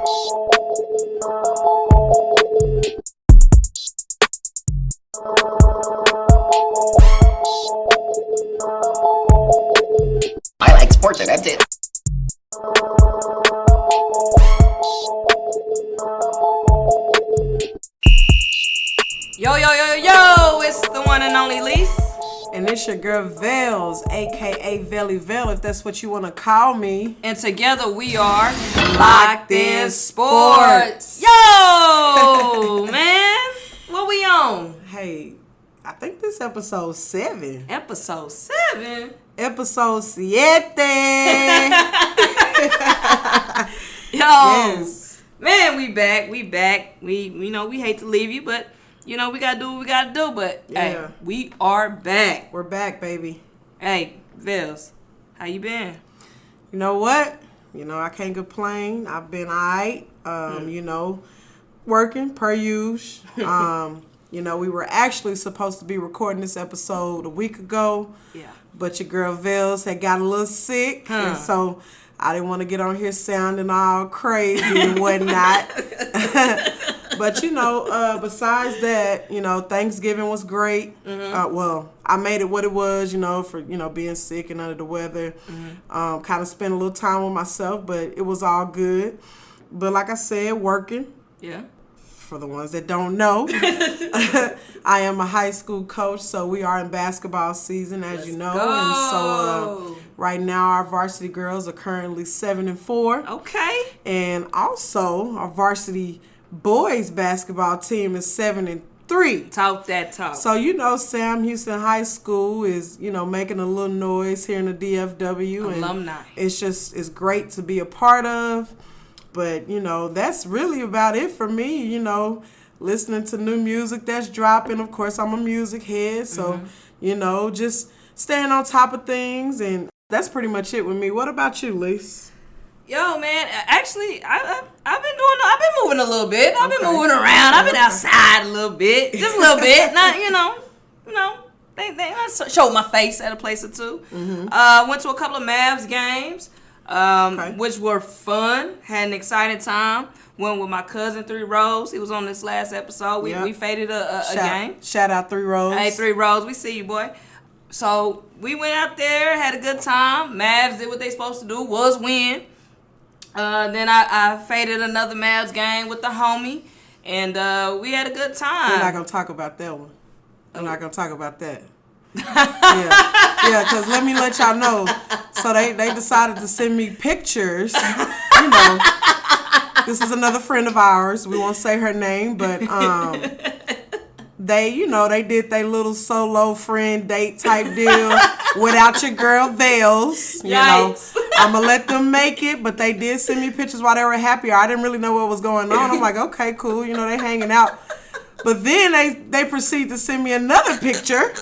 I like sports, and that's it. Yo, yo, yo, yo, it's the one and only Lyse. And it's your girl Velz, aka Velly Vel, if that's what you want to call me. And together we are Locked In Sports. Yo, man, what we on? Hey, I think this episode 7. Episode 7? Episode 7. Yo, Yes. man, we back. We hate to leave you, but we gotta do what we gotta do. But hey, Yeah. we are back. We're back, baby. Hey, Velz, how you been? You know what? I can't complain. I've been alright. Working per usual. We were actually supposed to be recording this episode a week ago. Yeah. But your girl Velz had got a little sick. And so I didn't want to get on here sounding all crazy and whatnot. But, besides that, Thanksgiving was great. I made it what it was, for, being sick and under the weather. Kind of spent a little time with myself, but it was all good. But like I said, working. Yeah. For the ones that don't know, I am a high school coach, so we are in basketball season, as you know. Go. And so right now our varsity girls are currently 7-4. Okay. And also our varsity boys basketball team is 7-3. Talk that talk. So, Sam Houston High School is, making a little noise here in the DFW. Alumni. And it's great to be a part of. But, that's really about it for me, listening to new music that's dropping. Of course, I'm a music head. So, just staying on top of things. And that's pretty much it with me. What about you, Lyse? Yo, man, actually, I've been moving a little bit. I've been moving around. I've been Okay. outside a little bit. Just a little bit. Not, I showed my face at a place or two. Went to a couple of Mavs games. Which were fun. Had an exciting time. Went with my cousin 3 Rose. He was on this last episode. We faded a game. Shout out 3 Rose. Hey, 3 Rose, we see you, boy. So we went out there, had a good time. Mavs did what they supposed to do, was win. Then I faded another Mavs game with the homie, and we had a good time. We're not going to talk about that one. We're not going to talk about that. Yeah, because let me let y'all know. So they decided to send me pictures. This is another friend of ours. We won't say her name, but they did their little solo friend date type deal without your girl Velz. Yikes. I'm gonna let them make it, but they did send me pictures while they were happy. I didn't really know what was going on. I'm like, okay, cool. They hanging out. But then they proceed to send me another picture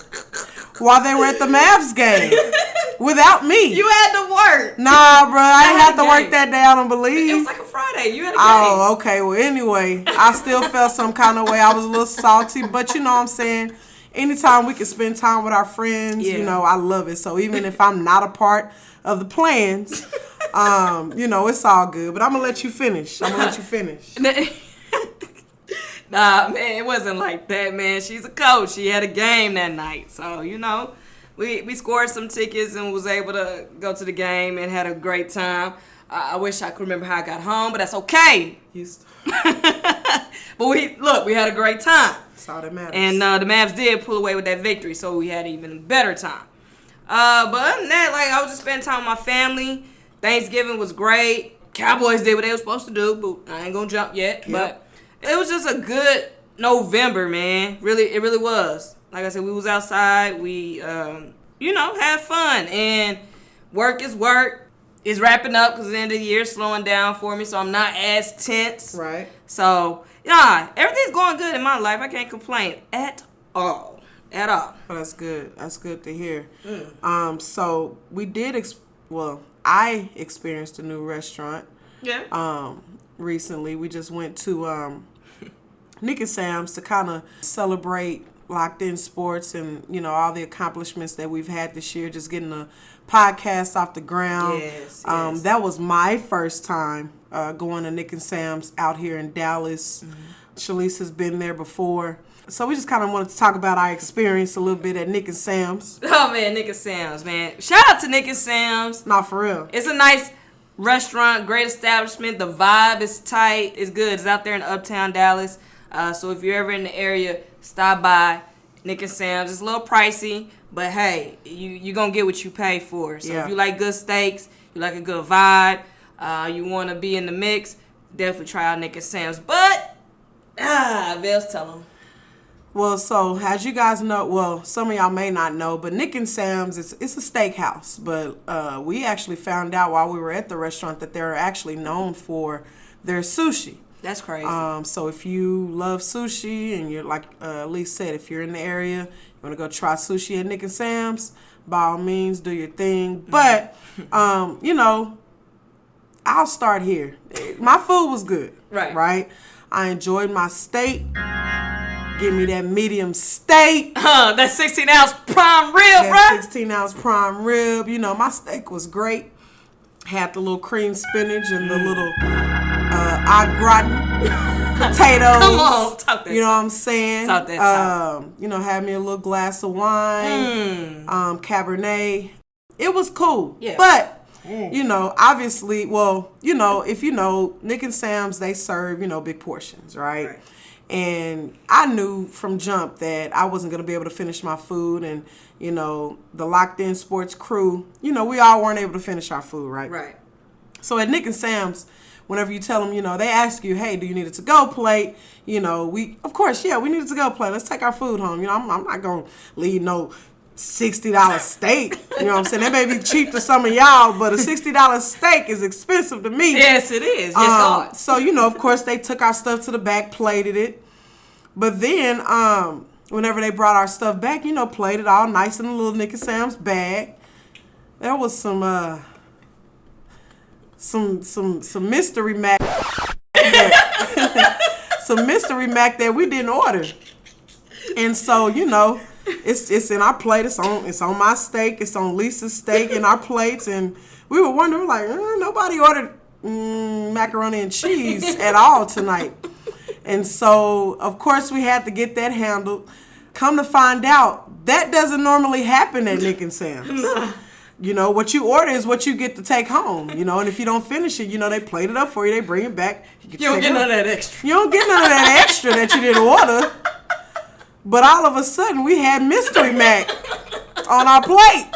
while they were at the Mavs game without me. You had to work. Nah, bro, I didn't have to work game. that day. I don't believe. It was like a Friday. You had a game. Oh, okay. Well, anyway, I still felt some kind of way. I was a little salty, but you know what I'm saying? Anytime we can spend time with our friends, I love it. So even if I'm not a part of the plans, it's all good. But I'm going to let you finish. Nah, man, it wasn't like that, man. She's a coach. She had a game that night. So, we scored some tickets and was able to go to the game and had a great time. I wish I could remember how I got home, but that's okay. But we had a great time. That's all that matters. And the Mavs did pull away with that victory, so we had an even better time. But other than that, I was just spending time with my family. Thanksgiving was great. Cowboys did what they were supposed to do, but I ain't gonna jump yet. Yep. But it was just a good November, man. It really was. Like I said, we was outside. We, had fun. And work is work. It's wrapping up because the end of the year is slowing down for me, so I'm not as tense. Right. So, everything's going good in my life. I can't complain at all. At all. Well, that's good. That's good to hear. So we did, I experienced a new restaurant. Yeah. Recently. We just went to Nick and Sam's to kind of celebrate Locked In Sports and, you know, all the accomplishments that we've had this year, just getting the podcast off the ground. Yes. That was my first time going to Nick and Sam's out here in Dallas. Shalise has been there before. So we just kind of wanted to talk about our experience a little bit at Nick and Sam's. Oh, man, Nick and Sam's, man. Shout out to Nick and Sam's. Not for real. It's a nice restaurant, great establishment. The vibe is tight. It's good. It's out there in Uptown Dallas. So if you're ever in the area, stop by Nick and Sam's. It's a little pricey, but hey, you're going to get what you pay for. So if you like good steaks, you like a good vibe, you want to be in the mix, definitely try out Nick and Sam's. But, Velz, tell them. Well, so as you guys know, well, some of y'all may not know, but Nick and Sam's, it's a steakhouse. But we actually found out while we were at the restaurant that they're actually known for their sushi. That's crazy. So if you love sushi and you're like Lyse said, if you're in the area, you want to go try sushi at Nick and Sam's, by all means, do your thing. But, you know, I'll start here. My food was good. Right? I enjoyed my steak. Give me that medium steak. That 16-ounce prime rib, bro. That 16-ounce prime rib. You know, my steak was great. Had the little cream spinach and the little au gratin potatoes. Come on, talk that. You know what I'm saying? Talk that talk. You know, had me a little glass of wine, Cabernet. It was cool. Yeah. But, you know, obviously, well, you know, if you know, Nick and Sam's, they serve, you know, big portions, right? And I knew from jump that I wasn't going to be able to finish my food. And, you know, the Locked In Sports crew, you know, we all weren't able to finish our food, right? Right. So at Nick and Sam's, whenever you tell them, you know, they ask you, hey, do you need a to-go plate? You know, we need a to-go plate. Let's take our food home. You know, I'm not going to leave no $60 steak. You know what I'm saying? That may be cheap to some of y'all, but a $60 steak is expensive to me. Yes, it is. Yes, God. So, you know, of course, they took our stuff to the back, plated it. But then, whenever they brought our stuff back, you know, plated all nice in a little Nick and Sam's bag, there was some mystery mac. Some mystery mac that we didn't order. And so, you know, it's in our plate. It's on my steak. It's on Lisa's steak in our plates. And we were wondering, like, nobody ordered macaroni and cheese at all tonight. And so, of course, we had to get that handled. Come to find out, that doesn't normally happen at Nick and Sam's. You know, what you order is what you get to take home. You know, and if you don't finish it, you know, they plate it up for you. They bring it back. You don't get none of that extra. You don't get none of that extra that you didn't order. But all of a sudden, we had Mystery Mac on our plate.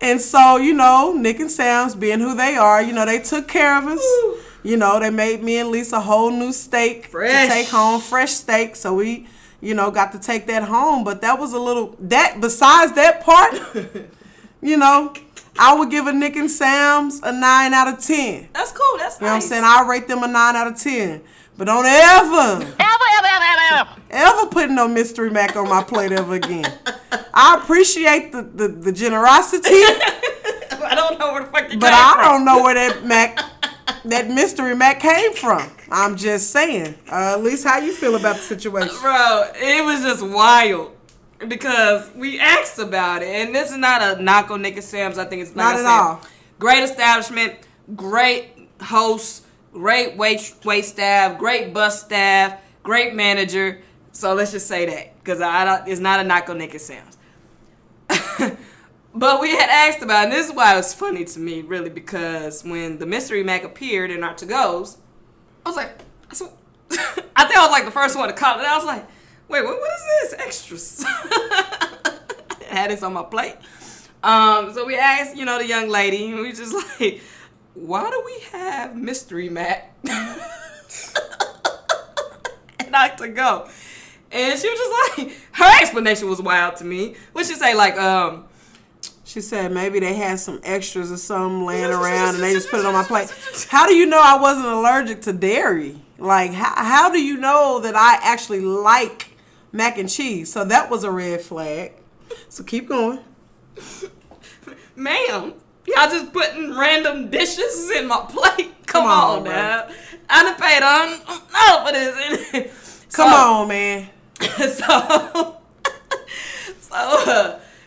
And so, you know, Nick and Sam's, being who they are, you know, they took care of us. You know, they made me and Lisa a whole new steak to take home, fresh steak. So we, you know, got to take that home. But that was a little, besides that part, you know, I would give a Nick and Sam's a 9 out of 10. That's cool. That's nice. You know what I'm saying? I'll rate them a 9 out of 10. But don't ever put no Mystery Mac on my plate ever again. I appreciate the generosity. I don't know where the fuck you But I don't know where that Mystery Mac came from. I'm just saying. At least how you feel about the situation? Bro, it was just wild. Because we asked about it. And this is not a knock on Nick and Sam's. I think it's not at all. Great establishment, great hosts, great wait staff, great bus staff, great manager. So let's just say that. Because it's not a knock on Nick and Sam's. But we had asked about it. And this is why it was funny to me, really. Because when the Mystery Mac appeared in our to-goes, I was like, I think I was like the first one to call it. I was like, wait, what is this? Extras. I had this on my plate. So we asked, you know, the young lady, and we just like, why do we have Mystery Mac? And I to go. And she was just like, her explanation was wild to me. What'd she say? Like, she said maybe they had some extras or something laying around and they just put it on my plate. How do you know I wasn't allergic to dairy? Like, how do you know that I actually like mac and cheese? So that was a red flag. So keep going. Ma'am, y'all just putting random dishes in my plate. Come on now. I done paid for this. Come on, man. So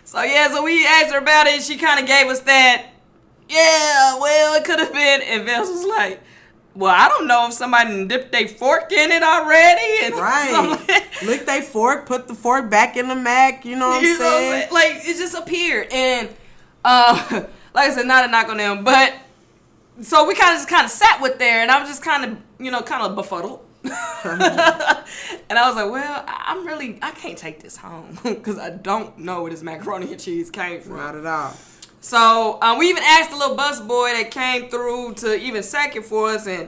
So we asked her about it, and she kind of gave us that, yeah, well, it could have been. And Velz was like, well, I don't know if somebody dipped their fork in it already. And right. Lick their fork, put the fork back in the mac, you know what I'm saying? Like, it just appeared. And, like I said, not a knock on them. But, so we kind of sat with there, and I was just kind of befuddled. And I was like, well, I can't take this home because I don't know where this macaroni and cheese came from. Not at all. So we even asked the little bus boy that came through to even sack it for us, and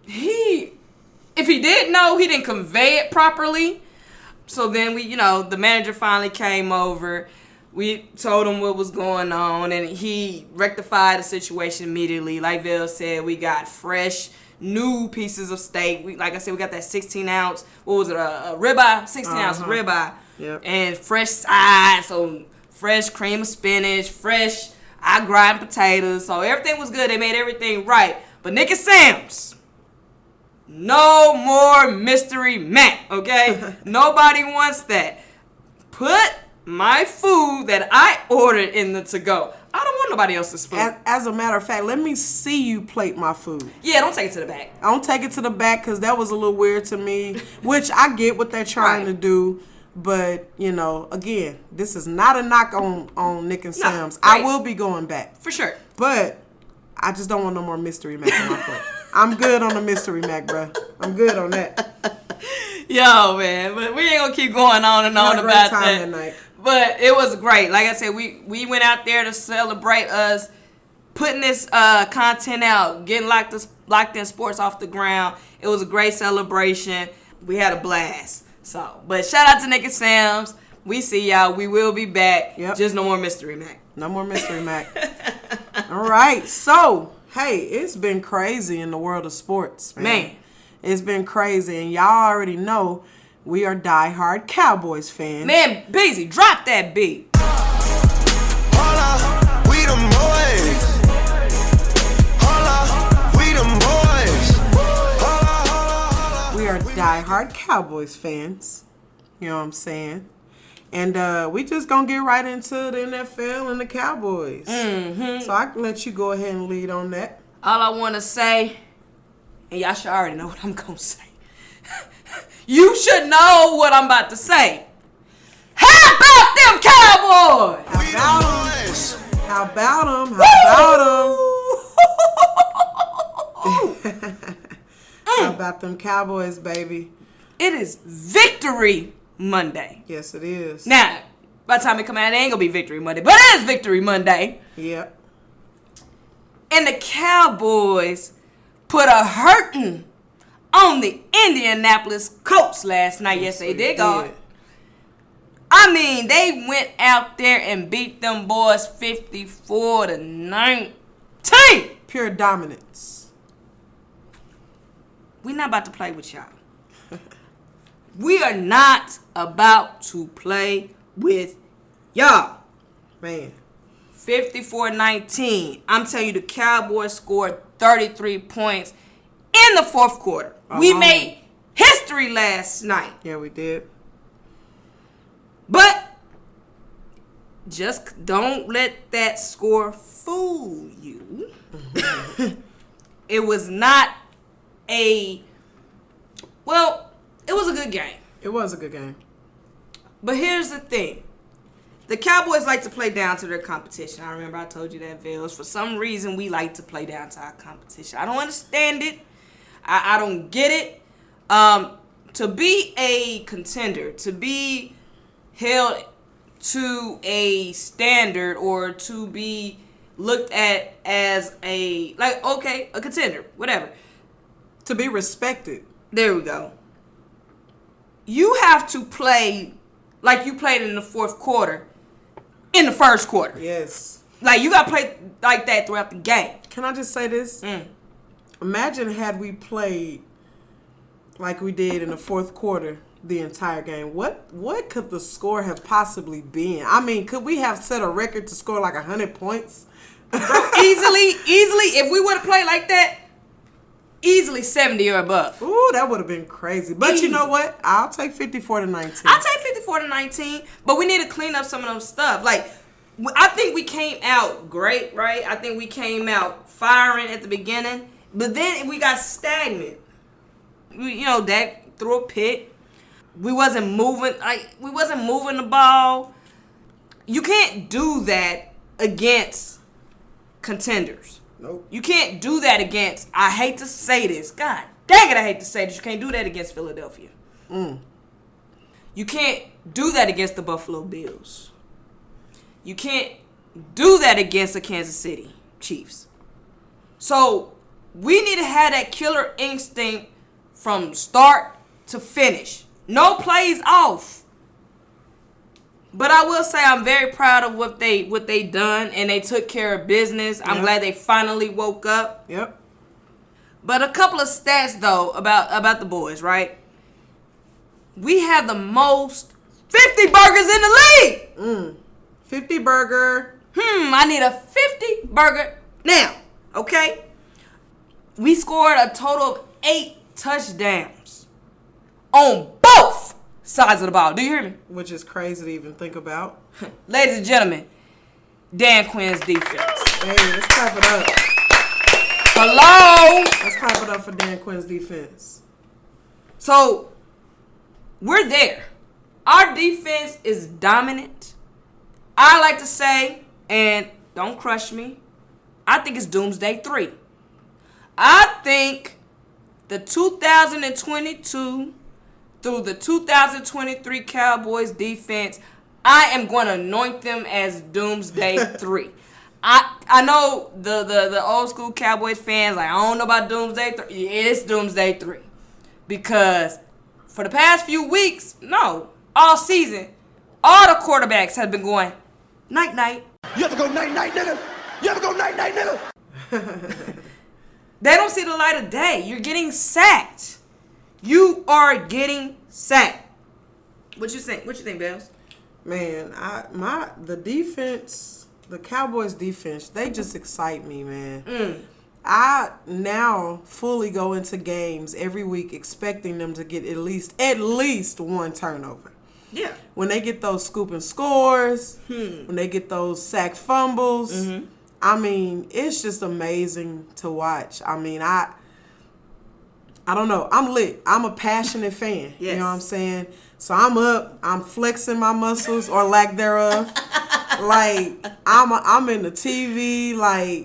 if he did know, he didn't convey it properly. So then the manager finally came over. We told him what was going on, and he rectified the situation immediately. Like Velz said, we got fresh, new pieces of steak. Like I said, we got that 16-ounce, what was it, a ribeye, 16-ounce ribeye. Yep. And fresh sides, so fresh cream of spinach, fresh grind potatoes. So everything was good. They made everything right. But Nick and Sam's, no more mystery Mac, okay? Nobody wants that. Put my food that I ordered in the to-go. I don't want nobody else's food. As a matter of fact, let me see you plate my food. Yeah, don't take it to the back. I don't take it to the back because that was a little weird to me, which I get what they're trying to do. But, again, this is not a knock on Nick and Sam's. Right. I will be going back. For sure. But I just don't want no more mystery Mac on my plate. I'm good on the mystery Mac, bro. I'm good on that. Yo, man. But we ain't going to keep going on and on about that. Night. But it was great. Like I said, we went out there to celebrate us putting this content out, getting Locked In Sports off the ground. It was a great celebration. We had a blast. So, but shout out to Nick and Sam's. We see y'all. We will be back. Yep. Just no more mystery Mac. No more mystery Mac. All right. So, hey, it's been crazy in the world of sports, man. It's been crazy. And y'all already know we are diehard Cowboys fans. Man, Beezy, drop that beat. Holla, we them boys. Holla, we them boys. We are diehard Cowboys fans. You know what I'm saying? And we just gonna get right into the NFL and the Cowboys. Mm-hmm. So I can let you go ahead and lead on that. All I want to say, and y'all should already know what I'm gonna say. You should know what I'm about to say. How about them Cowboys? How about them? How about them Cowboys, baby? It is Victory Monday. Yes, it is. Now, by the time it come out, it ain't gonna be Victory Monday, but it is Victory Monday. Yep. And the Cowboys put a hurting on the Indianapolis Colts last night. Yes, they did, God. I mean, they went out there and beat them boys 54-19. Pure dominance. We not about to play with y'all. We are not about to play with y'all. Man. 54-19. I'm telling you, the Cowboys scored 33 points in the fourth quarter. We made history last night. Yeah, we did. But just don't let that score fool you. It was not it was a good game. It was a good game. But here's the thing. The Cowboys like to play down to their competition. I remember I told you that, Velz. For some reason, we like to play down to our competition. I don't understand it. I don't get it. To be a contender, to be held to a standard, or to be looked at as a contender, whatever. To be respected. There we go. You have to play like you played in the fourth quarter, in the first quarter. Yes. Like, you got to play like that throughout the game. Can I just say this? Imagine had we played like we did in the fourth quarter the entire game. What could the score have possibly been? I mean, could we have set a record to score like 100 points? Easily, if we would have played like that, easily 70 or above. Ooh, that would have been crazy. But You know what? I'll take 54-19. I'll take 19, but we need to clean up some of them stuff. Like, I think we came out great, right? I think we came out firing at the beginning, but then we got stagnant. Dak threw a pick. We wasn't moving the ball. You can't do that against contenders. Nope. You can't do that against, I hate to say this, God dang it, I hate to say this, you can't do that against Philadelphia. You can't do that against the Buffalo Bills. You can't do that against the Kansas City Chiefs. So we need to have that killer instinct from start to finish. No plays off. But I will say I'm very proud of what they done, and they took care of business. I'm glad they finally woke up. Yep. But a couple of stats though about the boys, right? We have the most 50 burgers in the league. 50 burger. I need a 50 burger now. Okay. We scored a total of 8 touchdowns on both sides of the ball. Do you hear me? Which is crazy to even think about. Ladies and gentlemen, Dan Quinn's defense. Hey, let's clap it up. Hello. Let's clap it up for Dan Quinn's defense. So, we're there. Our defense is dominant. I like to say, and don't crush me, I think it's Doomsday 3. I think the 2022 through the 2023 Cowboys defense, I am going to anoint them as Doomsday 3. I know the old school Cowboys fans, like, I don't know about Doomsday 3. It's Doomsday 3. Because for the past few weeks, no, all season, all the quarterbacks have been going, night-night. You ever go night-night, nigga? You ever go night-night, nigga? They don't see the light of day. You're getting sacked. You are getting sacked. What you think? What you think, Bells? Man, the defense, the Cowboys defense, they just excite me, man. I now fully go into games every week expecting them to get at least one turnover. Yeah. When they get those scoop and scores, when they get those sack fumbles, I mean, it's just amazing to watch. I mean, I don't know. I'm lit. I'm a passionate fan. Yes. You know what I'm saying? So I'm up. I'm flexing my muscles or lack thereof. Like, I'm in the TV. Like,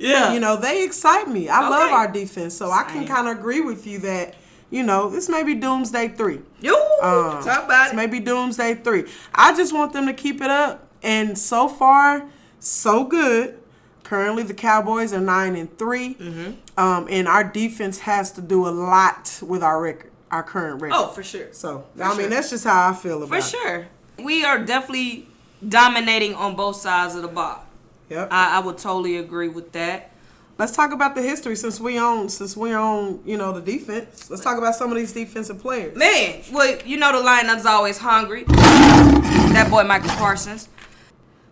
they excite me. I love our defense. So I can kind of agree with you that, this may be Doomsday 3. Talk about it. This may be Doomsday 3. I just want them to keep it up. And so far, so good. Currently, the Cowboys are 9-3. And our defense has to do a lot with our record, our current record. Oh, for sure. So, that's just how I feel about it. For sure. We are definitely dominating on both sides of the ball. Yep. I would totally agree with that. Let's talk about the history since we own the defense. Let's talk about some of these defensive players. Man, well, the lineup's always hungry. That boy Michael Parsons.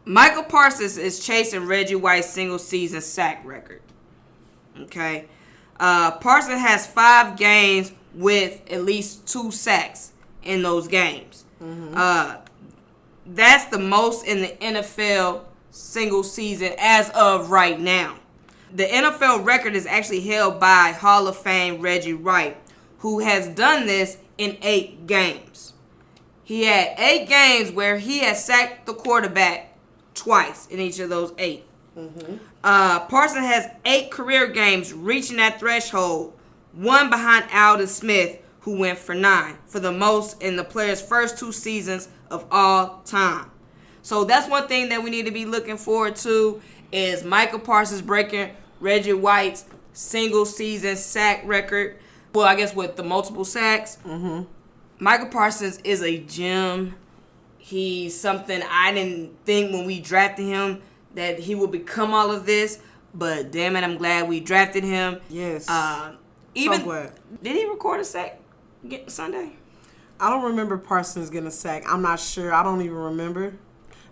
Michael Parsons is chasing Reggie White's single-season sack record. Okay? Parsons has 5 games with at least 2 sacks in those games. That's the most in the NFL single season as of right now. The NFL record is actually held by Hall of Fame Reggie White, who has done this in 8 games. He had 8 games where he has sacked the quarterback twice in each of those 8. Parsons has 8 career games reaching that threshold, one behind Aldon Smith, who went for 9, for the most in the player's first 2 seasons of all time. So that's one thing that we need to be looking forward to is Michael Parsons breaking Reggie White's single season sack record. Well, I guess with the multiple sacks. Michael Parsons is a gem. He's something I didn't think when we drafted him that he would become all of this. But damn it, I'm glad we drafted him. Yes. So glad. Did he record a sack Sunday? I don't remember Parsons getting a sack. I'm not sure. I don't even remember.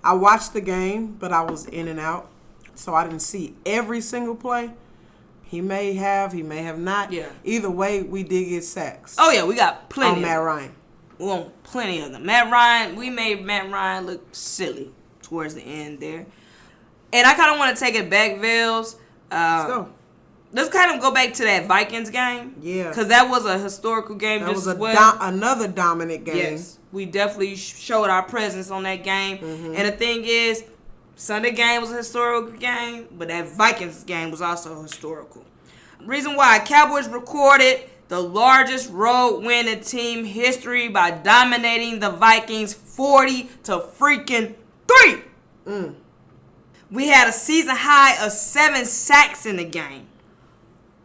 I watched the game, but I was in and out. So I didn't see every single play. He may have not. Yeah. Either way, we did get sacks. Oh, yeah, we got plenty. On Matt Ryan. Well, plenty of them. Matt Ryan, we made Matt Ryan look silly towards the end there. And I kind of want to take it back, Velz. Let's go. Let's kind of go back to that Vikings game. Yeah. Because that was a historical game That just was as well. another dominant game. Yes. We definitely showed our presence on that game. Mm-hmm. And the thing is, Sunday game was a historical game, but that Vikings game was also historical. Reason why, Cowboys recorded the largest road win in team history by dominating the Vikings 40-3. We had a season high of 7 sacks in the game.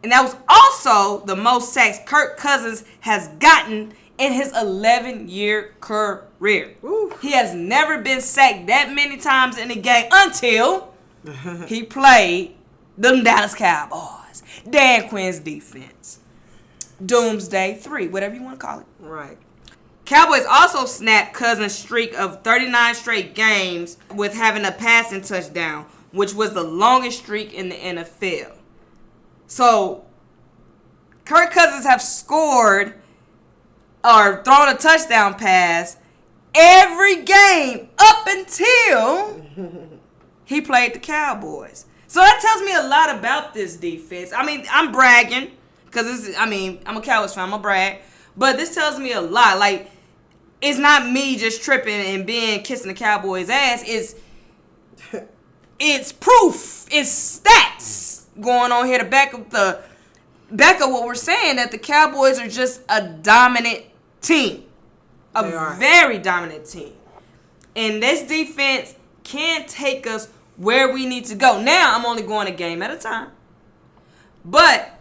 And that was also the most sacks Kirk Cousins has gotten in his 11-year career. Ooh. He has never been sacked that many times in a game until he played the Dallas Cowboys. Dan Quinn's defense. Doomsday 3, whatever you want to call it. Right. Cowboys also snapped Cousins' streak of 39 straight games with having a passing touchdown, which was the longest streak in the NFL. So, Kirk Cousins have scored or thrown a touchdown pass every game up until he played the Cowboys. So that tells me a lot about this defense. I mean, I'm bragging because I'm a Cowboys fan. I'm gonna brag, but this tells me a lot. Like, it's not me just tripping and kissing the Cowboys' ass. It's proof. It's stats going on here to back up what we're saying, that the Cowboys are just a dominant team. A very dominant team. And this defense can take us where we need to go. Now, I'm only going a game at a time. But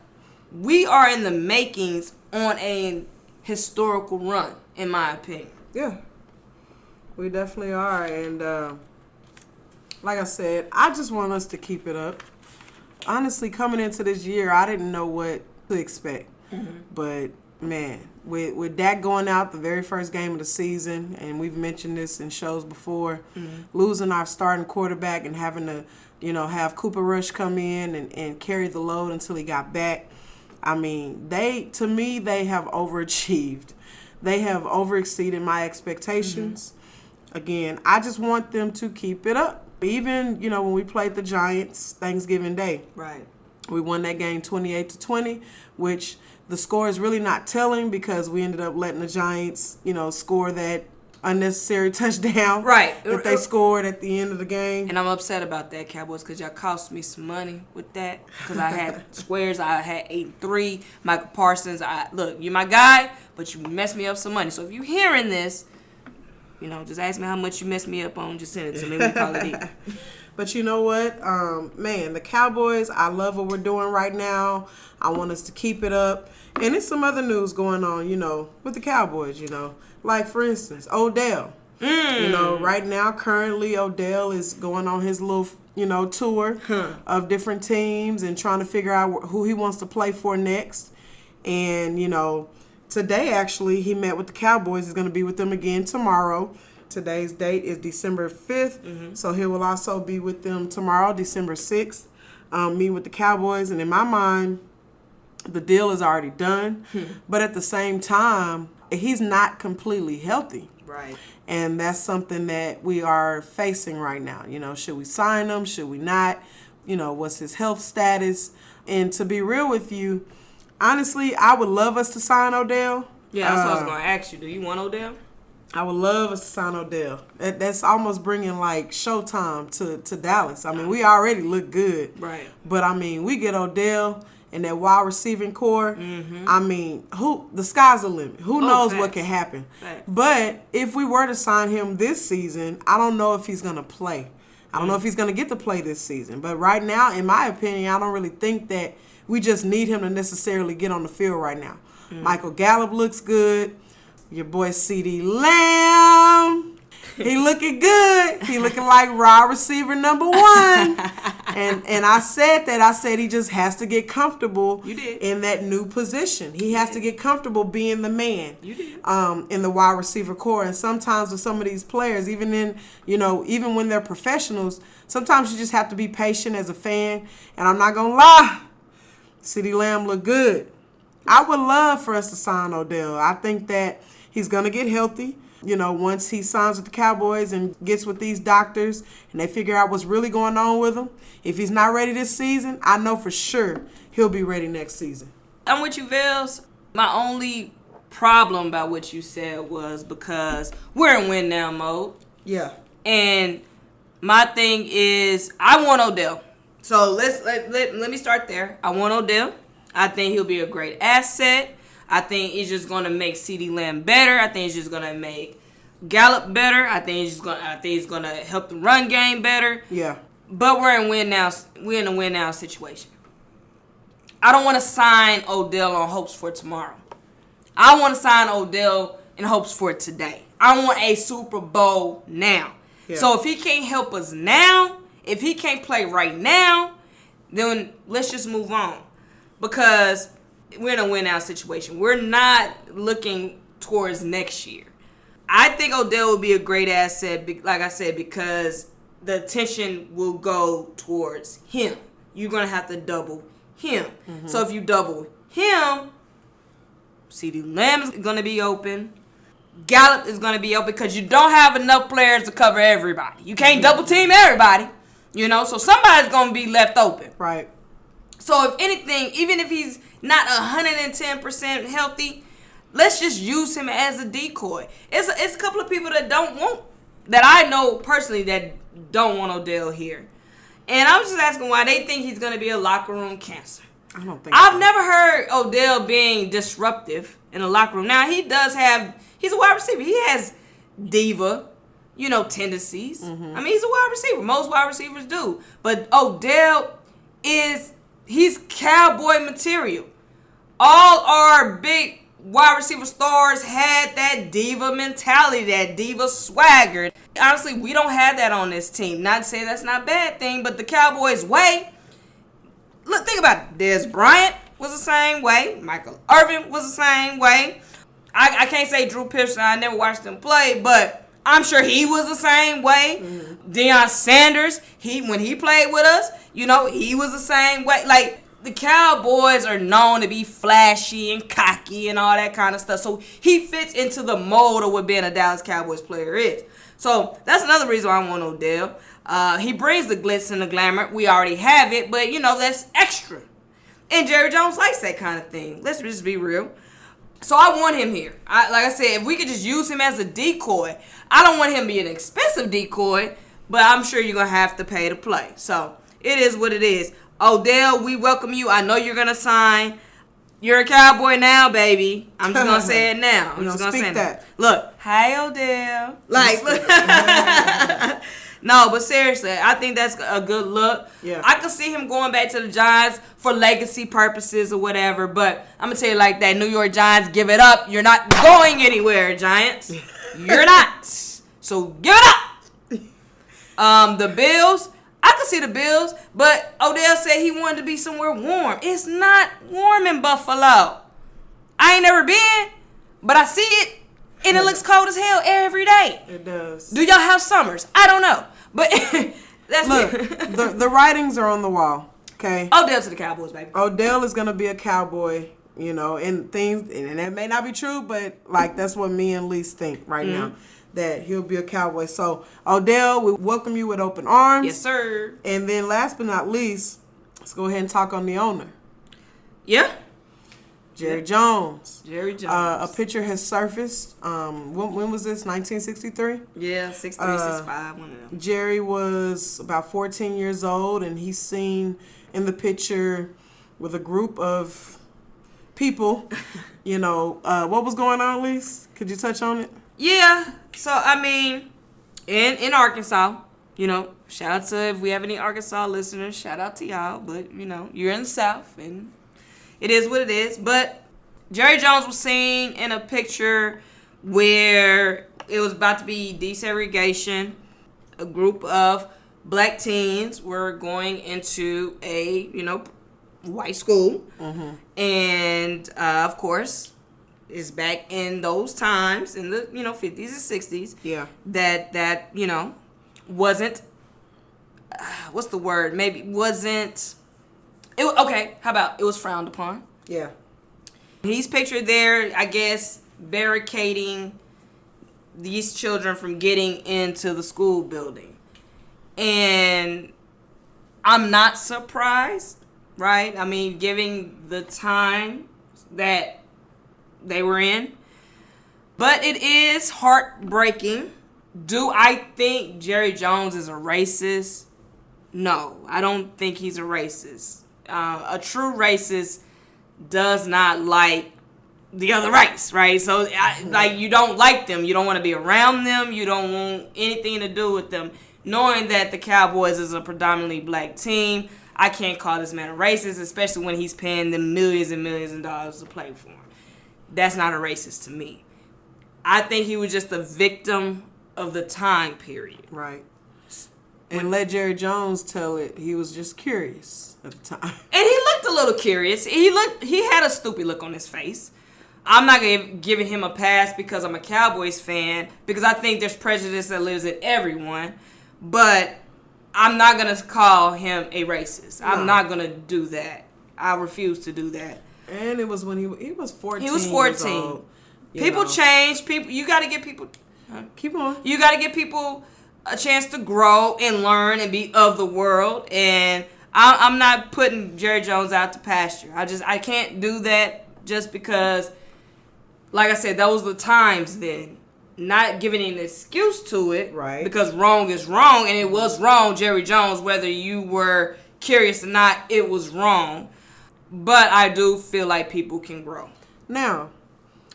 we are in the makings on a historical run, in my opinion. Yeah. We definitely are. And like I said, I just want us to keep it up. Honestly, coming into this year, I didn't know what to expect. Mm-hmm. But, man, with Dak going out the very first game of the season, and we've mentioned this in shows before, losing our starting quarterback and having to, have Cooper Rush come in and carry the load until he got back. I mean, they have overachieved. They have overexceeded my expectations. Mm-hmm. Again, I just want them to keep it up. Even, when we played the Giants Thanksgiving Day. Right. We won that game 28-20, which the score is really not telling because we ended up letting the Giants, score that unnecessary touchdown. Right. That they scored at the end of the game. And I'm upset about that, Cowboys, because y'all cost me some money with that. Because I had squares, I had 8-3. Michael Parsons, look, you're my guy, but you messed me up some money. So if you're hearing this, just ask me how much you messed me up on. Just send it to me. We call it even. But you know what? Man, the Cowboys, I love what we're doing right now. I want us to keep it up. And there's some other news going on, with the Cowboys, Like, for instance, Odell. Right now, currently, Odell is going on his little, tour of different teams and trying to figure out who he wants to play for next. And, today, actually, he met with the Cowboys. He's going to be with them again tomorrow. Today's date is December 5th, so he will also be with them tomorrow, December 6th, meet with the Cowboys. And in my mind, the deal is already done. But at the same time, he's not completely healthy. Right. And that's something that we are facing right now. Should we sign him? Should we not? What's his health status? And to be real with you, honestly, I would love us to sign Odell. Yeah, that's what I was going to ask you. Do you want Odell? I would love us to sign Odell. That's almost bringing, Showtime to Dallas. I mean, we already look good. Right. But, we get Odell and that wide receiving core. Mm-hmm. The sky's the limit. Who knows what can happen. Facts. But if we were to sign him this season, I don't know if he's going to play. I don't know if he's going to get to play this season. But right now, in my opinion, I don't really think that we just need him to necessarily get on the field right now. Mm-hmm. Michael Gallup looks good. Your boy CeeDee Lamb, he looking good. He looking like raw receiver number 1. And I said he just has to get comfortable in that new position. He has to get comfortable being the man. You did. In the wide receiver core. And sometimes with some of these players, even when they're professionals, sometimes you just have to be patient as a fan. And I'm not gonna lie, CeeDee Lamb look good. I would love for us to sign Odell. I think that he's going to get healthy. You know, once he signs with the Cowboys and gets with these doctors and they figure out what's really going on with him, if he's not ready this season, I know for sure he'll be ready next season. I'm with you, Velz. My only problem about what you said was because we're in win now mode. Yeah. And my thing is, I want Odell. So let me start there. I want Odell. I think he'll be a great asset. I think he's just gonna make CeeDee Lamb better. I think he's just gonna make Gallup better. I think he's gonna help the run game better. Yeah. But we're in win now. We're in a win now situation. I don't want to sign Odell on hopes for tomorrow. I want to sign Odell in hopes for today. I want a Super Bowl now. Yeah. So if he can't help us now, if he can't play right now, then let's just move on. Because we're in a win-now situation. We're not looking towards next year. I think Odell will be a great asset, like I said, because the attention will go towards him. You're going to have to double him. Mm-hmm. So if you double him, CeeDee Lamb is going to be open. Gallup is going to be open because you don't have enough players to cover everybody. You can't double team everybody, you know, so somebody's going to be left open. Right. So if anything, even if he's not 110% healthy, let's just use him as a decoy. It's a couple of people that I know personally that don't want Odell here. And I was just asking why they think he's going to be a locker room cancer. I don't think I've never heard Odell being disruptive in a locker room. Now, he's a wide receiver. He has diva, tendencies. Mm-hmm. I mean, he's a wide receiver. Most wide receivers do. But Odell he's cowboy material. All our big wide receiver stars had that diva mentality, that diva swagger. Honestly, we don't have that on this team. Not to say that's not a bad thing, but the Cowboys way. Look, think about it. Dez Bryant was the same way. Michael Irvin was the same way. I can't say Drew Pearson. I never watched him play, but I'm sure he was the same way. Mm-hmm. Deion Sanders, when he played with us, he was the same way. Like, the Cowboys are known to be flashy and cocky and all that kind of stuff. So he fits into the mold of what being a Dallas Cowboys player is. So that's another reason why I want Odell. He brings the glitz and the glamour. We already have it, but, that's extra. And Jerry Jones likes that kind of thing. Let's just be real. So I want him here. Like I said, if we could just use him as a decoy. I don't want him to be an expensive decoy, but I'm sure you're going to have to pay to play. So it is what it is. Odell, we welcome you. I know you're going to sign. You're a Cowboy now, baby. I'm just going to say it now. I'm just going to say that. Look, hi, Odell. Like, look. No, but seriously, I think that's a good look. Yeah. I could see him going back to the Giants for legacy purposes or whatever, but I'm going to tell you like that. New York Giants, give it up. You're not going anywhere, Giants. You're not. So give it up. The Bills, I could see the Bills, but Odell said he wanted to be somewhere warm. It's not warm in Buffalo. I ain't never been, but I see it. And it looks cold as hell every day. It does. Do y'all have summers? I don't know. But that's Look, the writings are on the wall. Okay. Odell to the Cowboys, baby. Odell is gonna be a Cowboy, and things, and that may not be true, but like that's what me and Lyse think right now, that he'll be a Cowboy. So Odell, we welcome you with open arms. Yes, sir. And then last but not least, let's go ahead and talk on the owner. Yeah. Jerry Jones. Jerry Jones. A picture has surfaced. When was this? 1963? Yeah, 63, 65, one of them. Jerry was about 14 years old, and he's seen in the picture with a group of people. What was going on, Lyse? Could you touch on it? Yeah. So, I mean, in Arkansas, shout out to, if we have any Arkansas listeners, shout out to y'all. But, you're in the South, and it is what it is. But Jerry Jones was seen in a picture where it was about to be desegregation. A group of black teens were going into a, white school. Mm-hmm. And, of course, it's back in those times, in the, 50s and 60s. Yeah. That wasn't, what's the word? Maybe wasn't... Okay, how about it was frowned upon? Yeah. He's pictured there, I guess, barricading these children from getting into the school building. And I'm not surprised, right? I mean, given the time that they were in. But it is heartbreaking. Do I think Jerry Jones is a racist? No, I don't think he's a racist. A true racist does not like the other race, right? So, like, you don't like them. You don't want to be around them. You don't want anything to do with them. Knowing that the Cowboys is a predominantly black team, I can't call this man a racist, especially when he's paying them millions and millions of dollars to play for him. That's not a racist to me. I think he was just a victim of the time period. Right. And let Jerry Jones tell it, he was just curious at the time. And he looked a little curious. He had a stupid look on his face. I'm not giving him a pass because I'm a Cowboys fan, because I think there's prejudice that lives in everyone. But I'm not going to call him a racist. I'm not going to do that. I refuse to do that. And it was when he was 14. He was 14. Years old, people change. You got to get people. Keep on. You got to give people a chance to grow and learn and be of the world. And I'm not putting Jerry Jones out to pasture. I can't do that just because, like I said, those were the times then. Not giving an excuse to it. Right. Because wrong is wrong. And it was wrong, Jerry Jones, whether you were curious or not, it was wrong. But I do feel like people can grow. Now,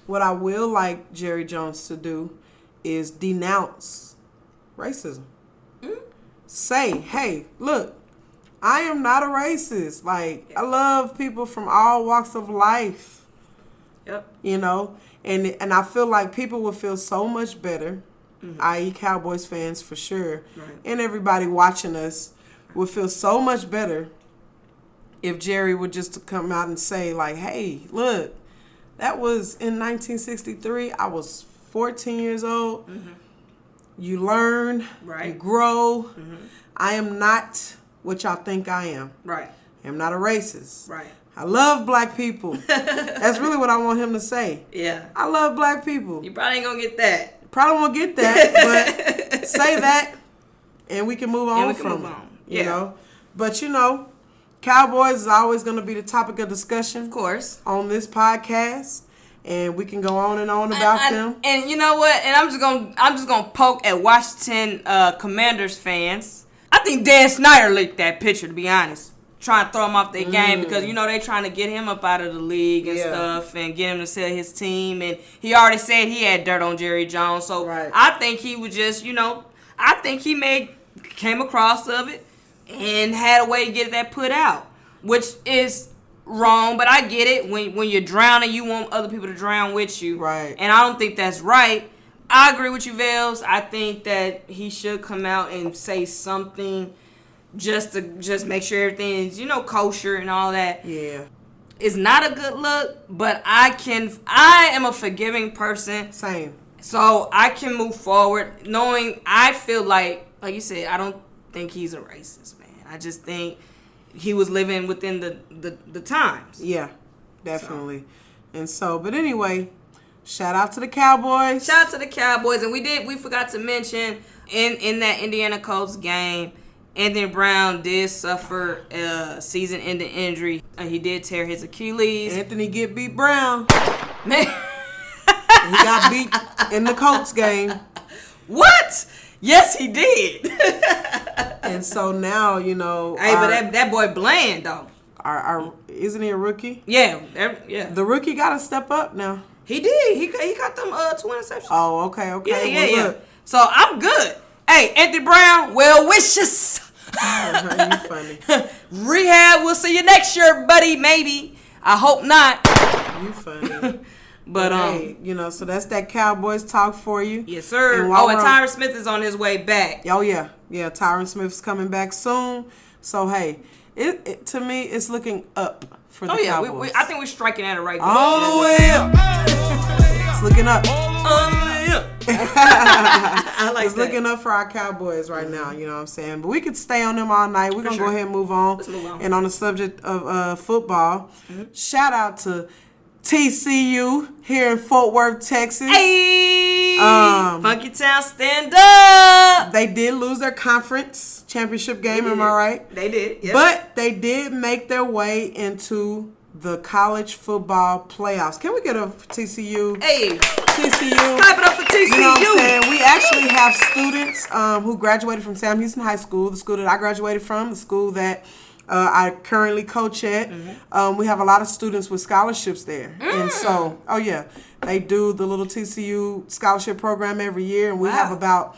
what I will like Jerry Jones to do is denounce racism. Mm-hmm. Say, hey, look, I am not a racist. Like, I love people from all walks of life. Yep. You know, and I feel like people would feel so much better, i.e. Cowboys fans for sure, right, and everybody watching us would feel so much better if Jerry would just come out and say, like, hey, look, that was in 1963. I was 14 years old. Mm-hmm. You learn, right, you grow. Mm-hmm. I am not what y'all think I am. Right. I'm not a racist. Right. I love black people. That's really what I want him to say. Yeah. I love black people. You probably ain't going to get that. Probably won't get that, but say that and we can move on from it. You know? But, you know, Cowboys is always going to be the topic of discussion. Of course. On this podcast. And we can go on and on about them. And you know what? And I'm just gonna poke at Washington Commanders fans. I think Dan Snyder leaked that picture, to be honest. Trying to throw him off their game because, you know, they trying to get him up out of the league and stuff and get him to sell his team. And he already said he had dirt on Jerry Jones. So I think he was just, you know, I think he came across of it and had a way to get that put out, which is wrong, but I get it. When you're drowning, you want other people to drown with you. Right. And I don't think that's right. I agree with you, Velz. I think that he should come out and say something just to make sure everything's, you know, kosher and all that. Yeah. It's not a good look, but I am a forgiving person. Same. So I can move forward knowing I feel like you said, I don't think he's a racist, man. I just think he was living within the times. Yeah, definitely. And so, but anyway, shout out to the Cowboys. Shout out to the Cowboys. And we forgot to mention in that Indiana Colts game, Anthony Brown did suffer a season-ending injury. He did tear his Achilles. Anthony get beat Brown. Man. He got beat in the Colts game. What? Yes, he did. And so now, you know. Hey, but that boy bland, though. Isn't he a rookie? Yeah. The rookie got to step up now. He did. He got them 2 interceptions. Oh, okay. Yeah. So I'm good. Hey, Anthony Brown, well wishes. You funny. Rehab, we'll see you next year, buddy, maybe. I hope not. You funny. But hey, you know, so that's that Cowboys talk for you. Yes, sir. And Tyron Smith is on his way back. Oh yeah, Tyron Smith's coming back soon. So hey, it to me it's looking up for the Cowboys. I think we're striking at it right now. All the way up. It's looking up. I like it's looking up for our Cowboys right now. You know what I'm saying? But we could stay on them all night. We're gonna go ahead and move on. Let's move on. And on the subject of football, shout out to TCU here in Fort Worth, Texas. Hey, Funky Town, stand up. They did lose their conference championship game, am I right? They did, yep. But they did make their way into the college football playoffs. Can we get a TCU? Hey, TCU. clap it up for TCU. You know what I'm saying? We actually have students who graduated from Sam Houston High School, the school that I graduated from, the school that I currently coach at. We have a lot of students with scholarships there. And so, they do the little TCU scholarship program every year. And we have about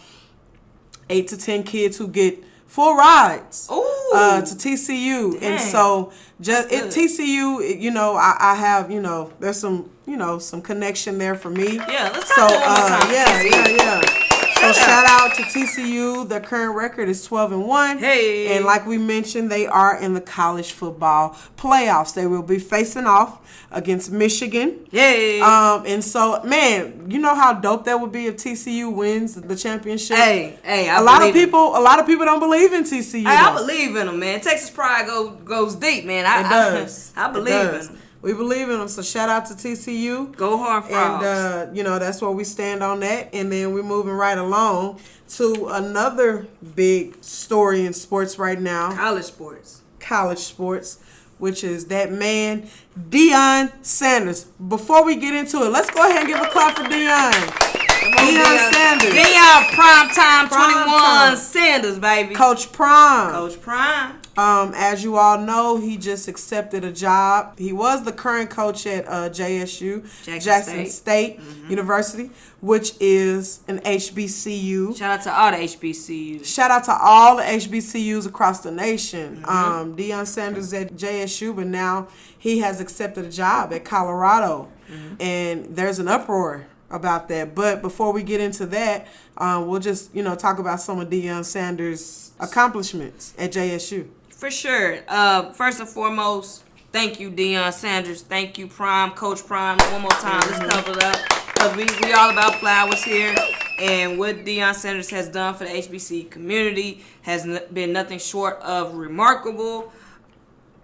8 to 10 kids who get full rides to TCU. Dang. And so just TCU, you know, I have, you know, there's some, you know, some connection there for me. Yeah, let's talk about TCU. So shout out to TCU. Their current record is 12-1. Hey. And like we mentioned, they are in the college football playoffs. They will be facing off against Michigan. Yay. And so, man, you know how dope that would be if TCU wins the championship. Hey, a lot of people don't believe in TCU. Hey, I believe in them, man. Texas pride goes deep, man. It does. I believe in them. We believe in them. So shout out to TCU. Go Horned Frogs. And, you know, that's where we stand on that. And then we're moving right along to another big story in sports right now. College sports, which is that man, Deion Sanders. Before we get into it, let's go ahead and give a clap for Deion. Deion Sanders. Deion Primetime 21 Sanders, baby. Coach Prime. Coach Prime. As you all know, he just accepted a job. He was the current coach at JSU, Jackson State University, which is an HBCU. Shout out to all the HBCUs. Shout out to all the HBCUs across the nation. Deion Sanders at JSU, but now he has accepted a job at Colorado. And there's an uproar about that. But before we get into that, we'll just, you know, talk about some of Deion Sanders' accomplishments at JSU. For sure. First and foremost, thank you, Deion Sanders. Thank you, Prime, Coach Prime. One more time, let's cover it up. Because we all about flowers here. And what Deion Sanders has done for the HBC community has been nothing short of remarkable.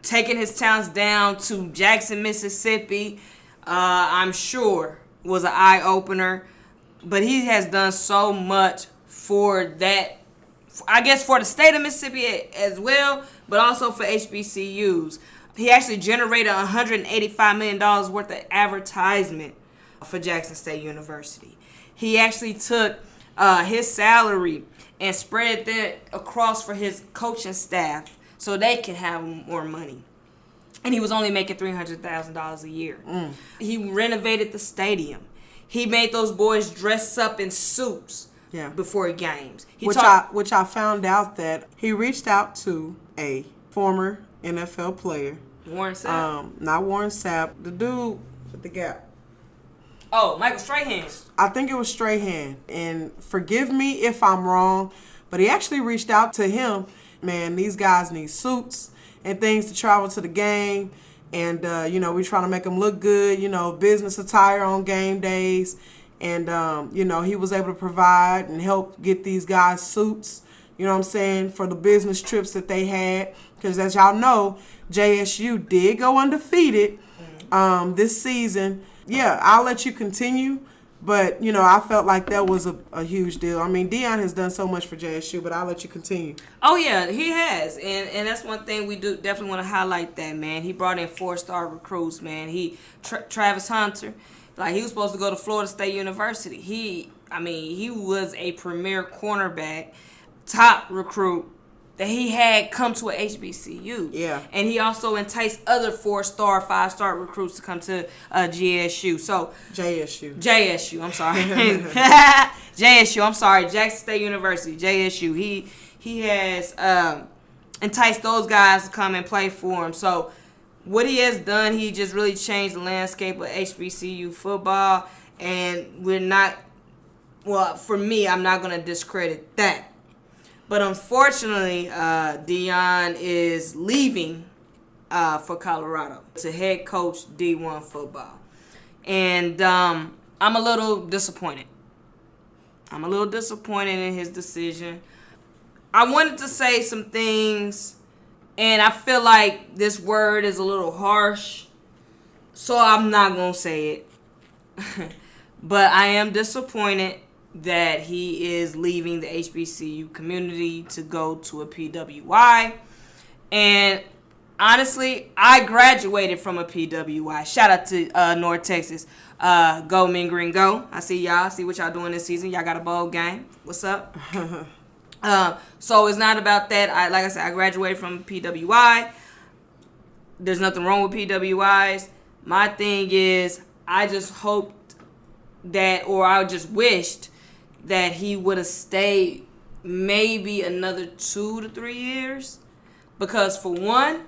Taking his talents down to Jackson, Mississippi, I'm sure was an eye-opener. But he has done so much for that, I guess for the state of Mississippi as well, but also for HBCUs. He actually generated $185 million worth of advertisement for Jackson State University. He actually took his salary and spread that across for his coaching staff so they can have more money. And he was only making $300,000 a year. He renovated the stadium. He made those boys dress up in suits before games. Which I found out that he reached out to a former NFL player. Warren Sapp? Not Warren Sapp. The dude with the gap. Oh, Michael Strahan. I think it was Strahan. And forgive me if I'm wrong, but he actually reached out to him. Man, these guys need suits and things to travel to the game. And, you know, we trying to make them look good, you know, business attire on game days. And, you know, he was able to provide and help get these guys suits, you know what I'm saying, for the business trips that they had. Because as y'all know, JSU did go undefeated this season. Yeah, I'll let you continue. But, you know, I felt like that was a huge deal. I mean, Deion has done so much for JSU, but I'll let you continue. Oh, yeah, he has. And that's one thing we do definitely want to highlight that, man. He brought in 4-star recruits, man. Travis Hunter, like, he was supposed to go to Florida State University. He was a premier cornerback, top recruit that he had come to a HBCU. Yeah. And he also enticed other 4-star, 5-star recruits to come to JSU. So JSU, I'm sorry. JSU, I'm sorry. Jackson State University, JSU. He has enticed those guys to come and play for him. So what he has done, he just really changed the landscape of HBCU football. And for me, I'm not going to discredit that. But unfortunately, Deion is leaving for Colorado to head coach D1 football. And I'm a little disappointed. In his decision. I wanted to say some things, and I feel like this word is a little harsh. So I'm not going to say it. But I am disappointed that he is leaving the HBCU community to go to a PWI. And honestly, I graduated from a PWI. Shout out to North Texas. Go Men Green Go. I see y'all. See what y'all doing this season. Y'all got a bowl game. What's up? So it's not about that. Like I said, I graduated from PWI. There's nothing wrong with PWIs. My thing is, I just hoped that, or I just wished that he would have stayed maybe another 2 to 3 years. Because for one,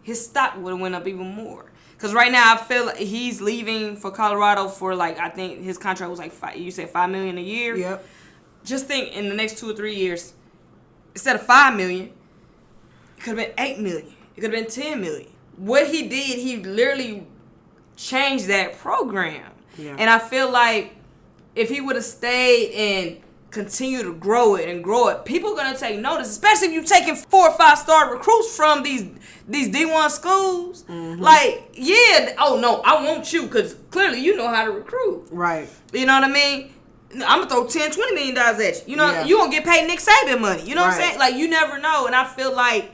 his stock would have went up even more. Because right now I feel like he's leaving for Colorado for I think his contract was you said $5 million a year. Yep. Just think in the next 2 or 3 years, instead of $5 million, it could have been $8 million. It could have been $10 million. What he did, he literally changed that program. Yeah. And I feel like if he would have stayed and continue to grow it, people are gonna take notice, especially if you're taking 4 or 5 star recruits from these D1 schools. Mm-hmm. Oh no, I want you because clearly you know how to recruit. Right. You know what I mean? I'm gonna throw $10, $20 million at you. You know, you gonna get paid Nick Saban money. You know what I'm saying? Like, you never know. And I feel like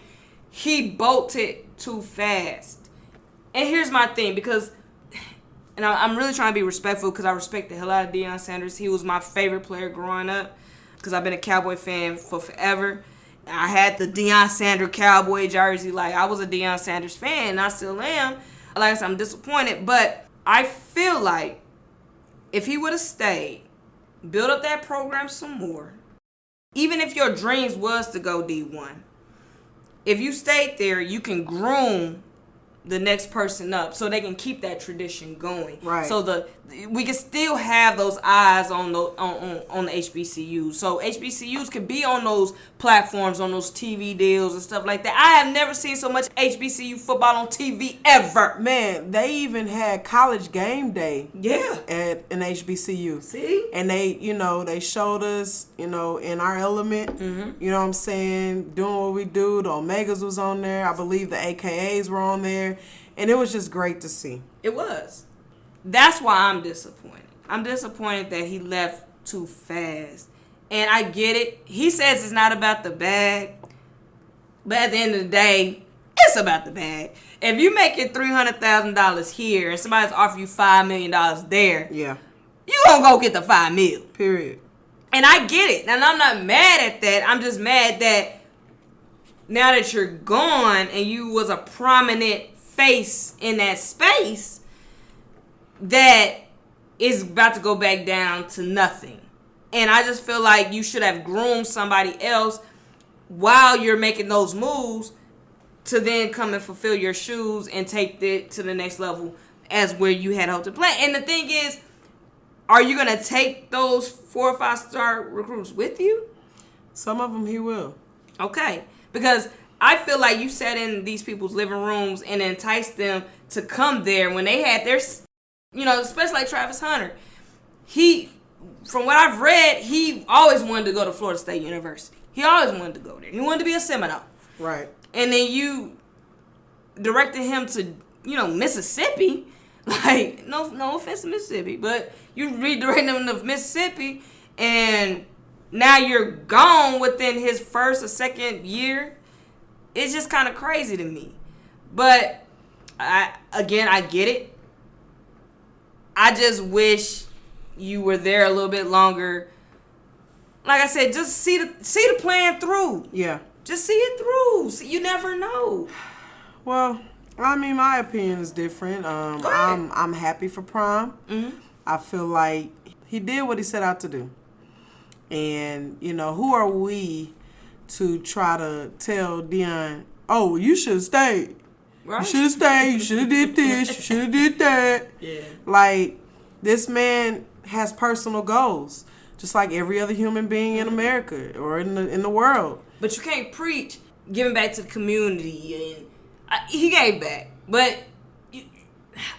he bolted too fast. And here's my thing, because, and I'm really trying to be respectful because I respect the hell out of Deion Sanders. He was my favorite player growing up because I've been a Cowboy fan for forever. I had the Deion Sanders Cowboy jersey. Like, I was a Deion Sanders fan, and I still am. Like I said, I'm disappointed, but I feel like if he would have stayed, build up that program some more, even if your dreams was to go D1, if you stayed there, you can groom the next person up so they can keep that tradition going. Right. So we can still have those eyes on the HBCUs. So HBCUs can be on those platforms, on those TV deals and stuff like that. I have never seen so much HBCU football on TV ever. Man, they even had college game day. Yeah. At an HBCU. See? And they showed us, in our element, Mm-hmm. you know what I'm saying, doing what we do. The Omegas was on there. I believe the AKAs were on there. And it was just great to see. It was. That's why I'm disappointed. I'm disappointed that he left too fast. And I get it. He says it's not about the bag. But at the end of the day, it's about the bag. If you're making $300,000 here and somebody's offering you $5 million there, Yeah. you gonna go get the $5 million. Period. And I get it. And I'm not mad at that. I'm just mad that now that you're gone and you was a prominent face in that space, that is about to go back down to nothing. And I just feel like you should have groomed somebody else while you're making those moves to then come and fulfill your shoes and take it to the next level as where you had hoped to play. And the thing is, are you going to take those 4 or 5 star recruits with you? Some of them he will. Okay. Because I feel like you sat in these people's living rooms and enticed them to come there when they had their, especially like Travis Hunter. From what I've read, he always wanted to go to Florida State University. He always wanted to go there. He wanted to be a Seminole. Right. And then you directed him to, Mississippi. Like, no offense to Mississippi, but you redirected him to Mississippi, and now you're gone within his first or second year. It's just kind of crazy to me. But, I get it. I just wish you were there a little bit longer. Like I said, just see the plan through. Yeah. Just see it through. You never know. Well, I mean, my opinion is different. I'm happy for Prime. Mm-hmm. I feel like he did what he set out to do. And, who are we to try to tell Deion, oh, you should have stayed. Right. You should have stayed. You should have did this. You should have did that. Yeah. Like, this man has personal goals, just like every other human being in America or in the world. But you can't preach giving back to the community. And he gave back. But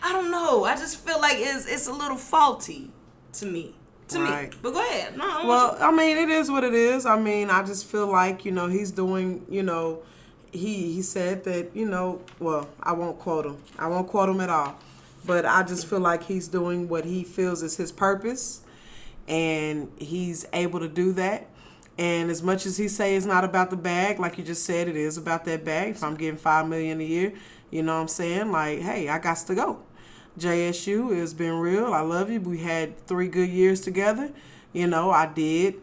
I don't know. I just feel like it's a little faulty to me. Right. Me. But go ahead. No. Well, I mean, it is what it is. I mean, I just feel like, he's doing, he said that, well, I won't quote him. I won't quote him at all. But I just feel like he's doing what he feels is his purpose, and he's able to do that. And as much as he say it's not about the bag, like you just said, it is about that bag. If I'm getting $5 million a year, you know what I'm saying? Like, hey, I got to go. JSU has been real. I love you. We had 3 good years together. I did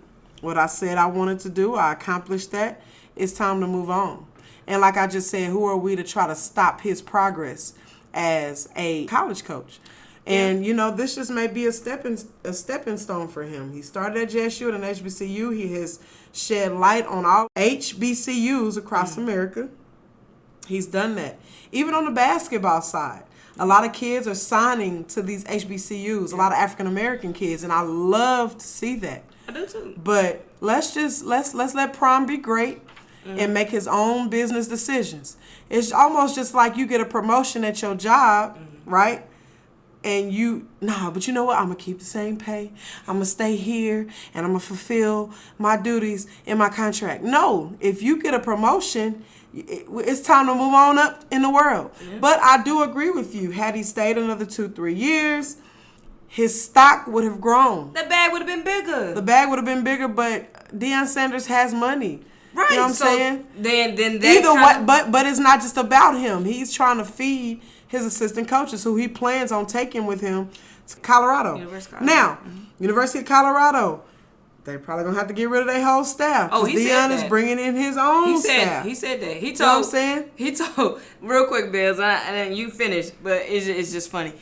what I said I wanted to do. I accomplished that. It's time to move on. And like I just said, who are we to try to stop his progress as a college coach? And, this just may be a stepping stone for him. He started at JSU and an HBCU. He has shed light on all HBCUs across America. He's done that. Even on the basketball side, a lot of kids are signing to these HBCUs, a lot of African-American kids, and I love to see that. I do too. But let's let Prom be great and make his own business decisions. It's almost just like you get a promotion at your job, right? And but you know what? I'm going to keep the same pay. I'm going to stay here, and I'm going to fulfill my duties in my contract. No, if you get a promotion, it's time to move on up in the world. Yeah. But I do agree with you. Had he stayed another 2-3 years, his stock would have grown. The bag would have been bigger. The bag would have been bigger, but Deion Sanders has money. Right. You know what I'm saying? Then either way, but it's not just about him. He's trying to feed his assistant coaches, who he plans on taking with him to Colorado. University of Colorado, they probably gonna have to get rid of their whole staff. Oh, he Deion said that. is bringing in his own staff. He said that. He told. You know what I'm saying? He told real quick, Bills, and then you finish. But it's just funny.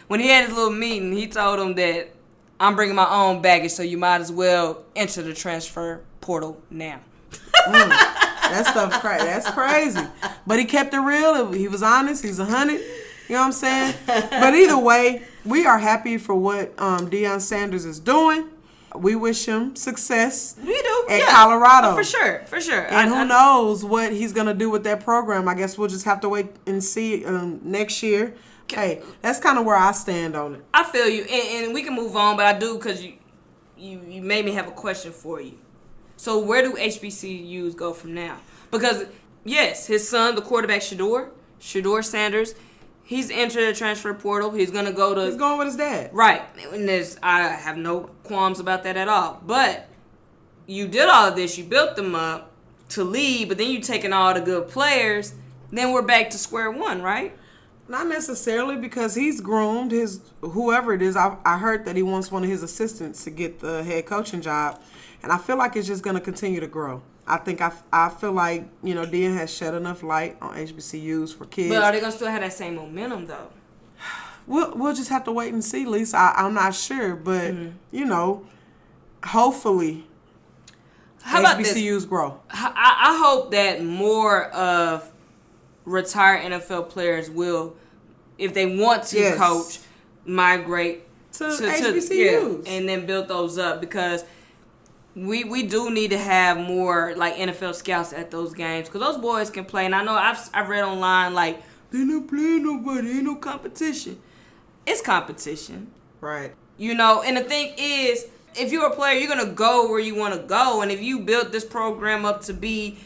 When he had his little meeting, he told him that I'm bringing my own baggage, so you might as well enter the transfer portal now. That stuff that's crazy. But he kept it real. He was honest. He's 100. You know what I'm saying? But either way, we are happy for what Deion Sanders is doing. We wish him success. We do. At Colorado. Oh, for sure. And who knows what he's going to do with that program. I guess we'll just have to wait and see next year. Hey, that's kind of where I stand on it. I feel you. And we can move on, but I do because you made me have a question for you. So where do HBCUs go from now? Because, yes, his son, the quarterback, Shedeur Sanders, he's entered the transfer portal. He's going to go to... He's going with his dad. Right. And I have no qualms about that at all. But you did all of this. You built them up to lead, but then you taking all the good players. Then we're back to square one, right? Not necessarily, because he's groomed his... Whoever it is, I heard that he wants one of his assistants to get the head coaching job. And I feel like it's just going to continue to grow. I feel like, Deion has shed enough light on HBCUs for kids. But are they going to still have that same momentum, though? We'll just have to wait and see, Lisa. I'm not sure. But, hopefully HBCUs grow. I hope that more of retired NFL players will, if they want to coach, migrate to HBCUs. And then build those up, because we do need to have more like NFL scouts at those games, because those boys can play. And I know I've read online like they're not playing nobody, ain't no competition. It's competition, right? And the thing is, if you're a player, you're gonna go where you want to go. And if you built this program up to be,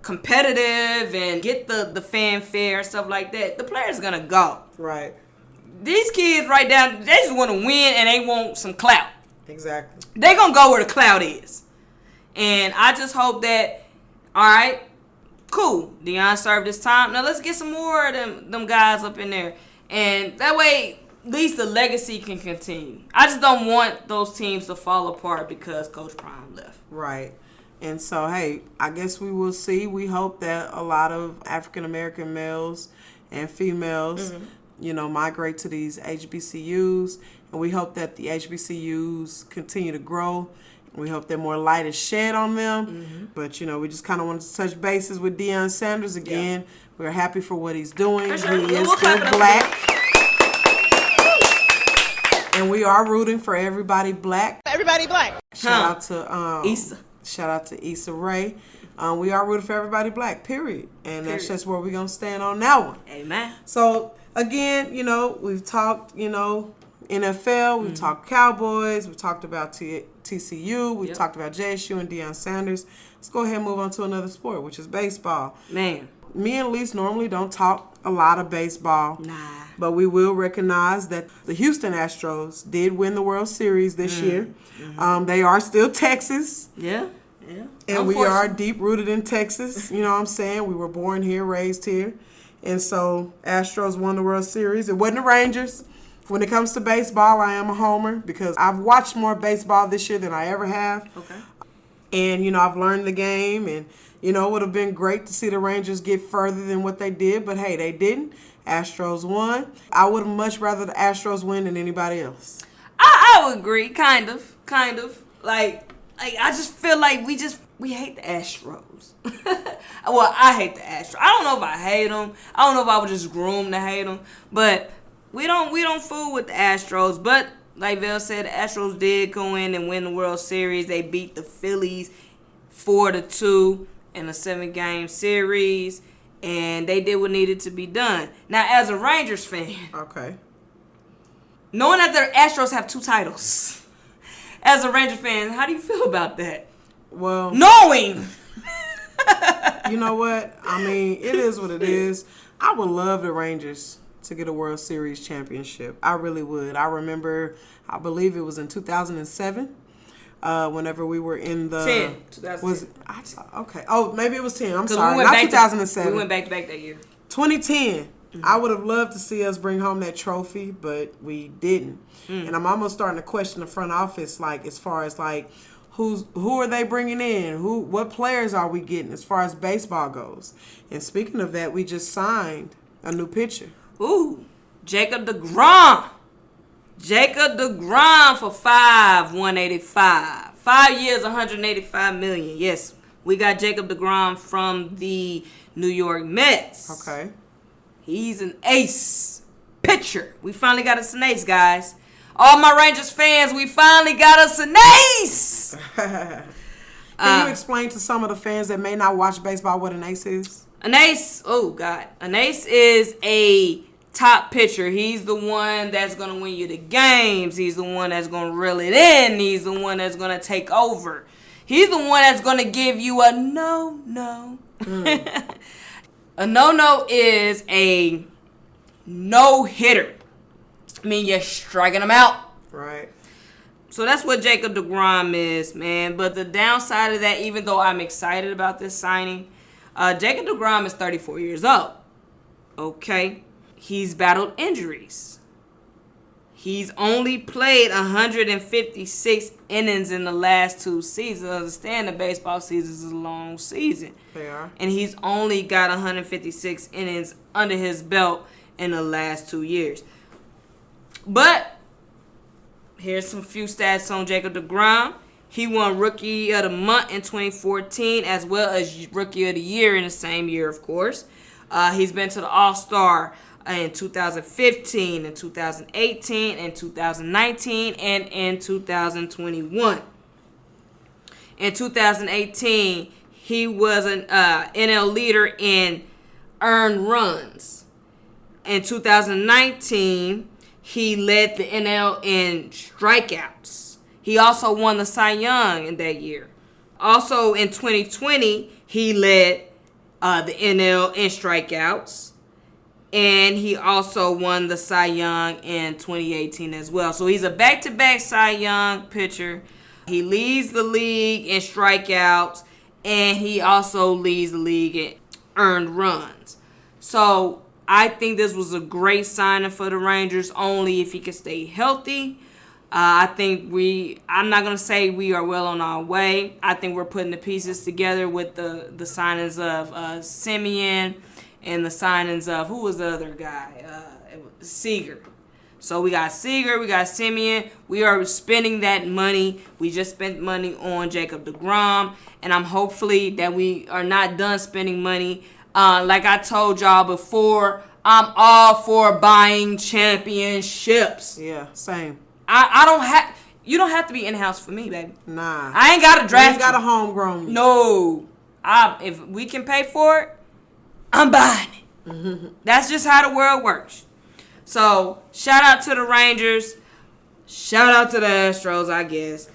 competitive and get the fanfare and stuff like that, the player's gonna go. Right. These kids right now, they just want to win and they want some clout. Exactly. They're going to go where the clout is. And I just hope that, all right, cool, Deion served his time. Now let's get some more of them guys up in there. And that way, at least the legacy can continue. I just don't want those teams to fall apart because Coach Prime left. Right. And so, hey, I guess we will see. We hope that a lot of African-American males and females, migrate to these HBCUs. And we hope that the HBCUs continue to grow. We hope that more light is shed on them. Mm-hmm. But, we just kind of wanted to touch bases with Deion Sanders again. Yeah. We're happy for what he's doing. Sure. He is still black. And we are rooting for everybody black. Everybody black. Shout out to Issa. Shout out to Issa Rae. We are rooting for everybody black, period. And that's just where we're going to stand on that one. Amen. So, again, we've talked, NFL, we've talked Cowboys, we've talked about TCU. We talked about JSU and Deion Sanders. Let's go ahead and move on to another sport, which is baseball. Man. Me and Lyse normally don't talk a lot of baseball. Nah. But we will recognize that the Houston Astros did win the World Series this year. Mm-hmm. They are still Texas. Yeah. And we are deep-rooted in Texas. You know what I'm saying? We were born here, raised here. And so Astros won the World Series. It wasn't the Rangers. When it comes to baseball, I am a homer because I've watched more baseball this year than I ever have. Okay. And, you know, I've learned the game. And, you know, it would have been great to see the Rangers get further than what they did. But, hey, they didn't. Astros won. I would have much rather the Astros win than anybody else. I would agree. Kind of. Like I just feel like we hate the Astros. Well, I hate the Astros. I don't know if I hate them. I don't know if I was just groomed to hate them. But we don't fool with the Astros. But like Velz said, the Astros did go in and win the World Series. They beat the Phillies 4-2 in a 7-game series. And they did what needed to be done. Now, as a Rangers fan, okay, knowing that the Astros have 2 titles, as a Ranger fan, how do you feel about that? Well, knowing. You know what? I mean, it is what it is. I would love the Rangers to get a World Series championship. I really would. I remember, I believe it was in 2007. Whenever we were in the 2010. Okay. Oh, maybe it was 10. I'm sorry. Not 2007. We went back to back that year. 2010. Mm-hmm. I would have loved to see us bring home that trophy, but we didn't. And I'm almost starting to question the front office, like as far as like who are they bringing in? What players are we getting as far as baseball goes? And speaking of that, we just signed a new pitcher. Ooh, Jacob DeGrom. Jacob DeGrom for $185. 5 years, $185 million. Yes, we got Jacob DeGrom from the New York Mets. Okay. He's an ace pitcher. We finally got us an ace, guys. All my Rangers fans, we finally got us an ace. Can you explain to some of the fans that may not watch baseball what an ace is? An ace, oh God. An ace is a top pitcher. He's the one that's going to win you the games. He's the one that's going to reel it in. He's the one that's going to take over. He's the one that's going to give you a no-no. A no-no is a no-hitter. I mean, you're striking them out. Right. So that's what Jacob DeGrom is, man. But the downside of that, even though I'm excited about this signing, Jacob DeGrom is 34 years old. Okay. He's battled injuries. He's only played 156 innings in the last 2 seasons. Understand the baseball season is a long season. They are. And he's only got 156 innings under his belt in the last 2 years. But here's some few stats on Jacob DeGrom. He won Rookie of the Month in 2014 as well as Rookie of the Year in the same year, of course. He's been to the All-Star in 2015, in 2018, in 2019, and in 2021. In 2018, he was an NL leader in earned runs. In 2019, he led the NL in strikeouts. He also won the Cy Young in that year. Also in 2020, he led the NL in strikeouts. And he also won the Cy Young in 2018 as well. So he's a back-to-back Cy Young pitcher. He leads the league in strikeouts. And he also leads the league in earned runs. So I think this was a great signing for the Rangers, only if he can stay healthy. I think I'm not going to say we are well on our way. I think we're putting the pieces together with the signings of Simeon and the signings of, who was the other guy? Seager. So we got Seager, we got Simeon. We are spending that money. We just spent money on Jacob DeGrom. And I'm hopefully that we are not done spending money. Like I told y'all before, I'm all for buying championships. Yeah, same. You don't have to be in-house for me, baby. Nah. I ain't got to draft. You ain't got a homegrown. No. If we can pay for it, I'm buying it. Mm-hmm. That's just how the world works. So, shout out to the Rangers. Shout out to the Astros, I guess.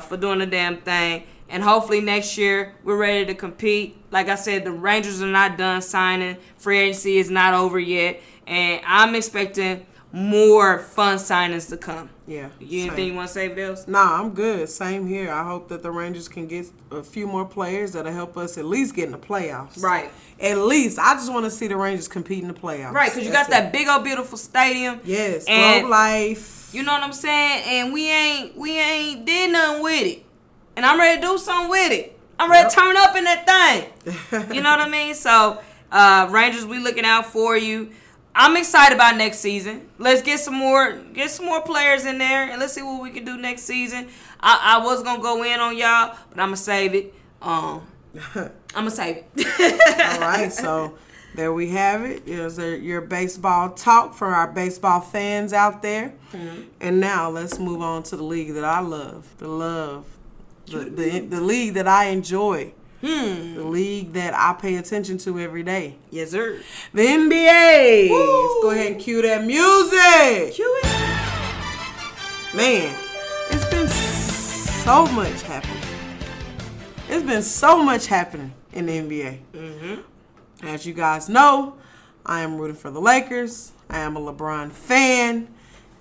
for doing the damn thing. And hopefully next year we're ready to compete. Like I said, the Rangers are not done signing. Free agency is not over yet. And I'm expecting more fun signings to come. Yeah. Anything you want to say, Velz? Nah, I'm good. Same here. I hope that the Rangers can get a few more players that'll help us at least get in the playoffs. Right. At least. I just want to see the Rangers compete in the playoffs. Right, because you got that big old beautiful stadium. Yes. And Globe Life. You know what I'm saying? And we ain't did nothing with it. And I'm ready to do something with it. I'm ready to turn up in that thing. You know what I mean? So, Rangers, we looking out for you. I'm excited about next season. Let's get some more players in there, and let's see what we can do next season. I was gonna go in on y'all, but I'm gonna save it. I'm gonna save it. All right, so there we have it. There's your baseball talk for our baseball fans out there. Mm-hmm. And now let's move on to the league that I love. The league that I enjoy. The league that I pay attention to every day. Yes, sir. The NBA. Woo! Let's go ahead and cue that music. Cue it. Man, it's been so much happening. It's been so much happening in the NBA. Mm-hmm. As you guys know, I am rooting for the Lakers. I am a LeBron fan.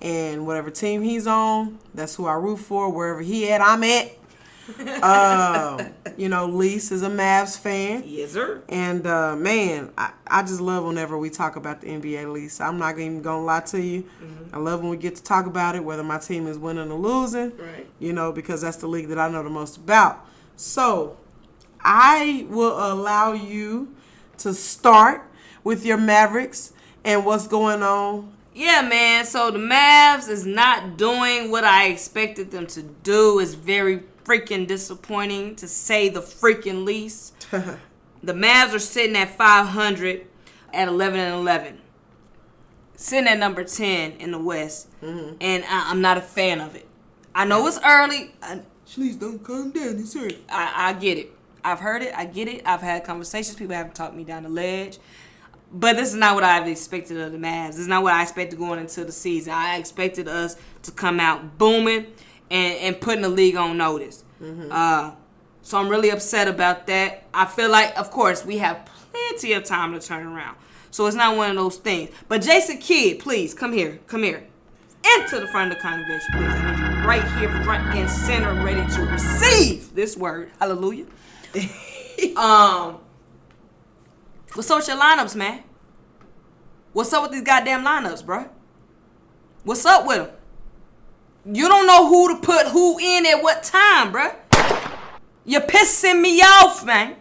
And whatever team he's on, that's who I root for. Wherever he at, I'm at. Lyse is a Mavs fan. Yes, sir. And, man, I just love whenever we talk about the NBA, Lyse. I'm not even going to lie to you. Mm-hmm. I love when we get to talk about it, whether my team is winning or losing. Right. Because that's the league that I know the most about. So, I will allow you to start with your Mavericks and what's going on. Yeah, man. So, the Mavs is not doing what I expected them to do. It's very freaking disappointing, to say the freaking least. The Mavs are sitting at 500 at 11-11, sitting at number 10 in the West, and I'm not a fan of it. I know it's early. Please don't calm down. It's early. I get it. I've heard it. I get it. I've had conversations. People have talked me down the ledge. But this is not what I've expected of the Mavs. This is not what I expected going into the season. I expected us to come out booming and putting the league on notice. Mm-hmm. So I'm really upset about that. I feel like, of course, we have plenty of time to turn around. So it's not one of those things. But Jason Kidd, please, come here. Into the front of the congregation, please. I need you right here, front and center, ready to receive this word. Hallelujah. What's up with your lineups, man? What's up with these goddamn lineups, bro? What's up with them? You don't know who to put who in at what time, bruh. You're pissing me off, man.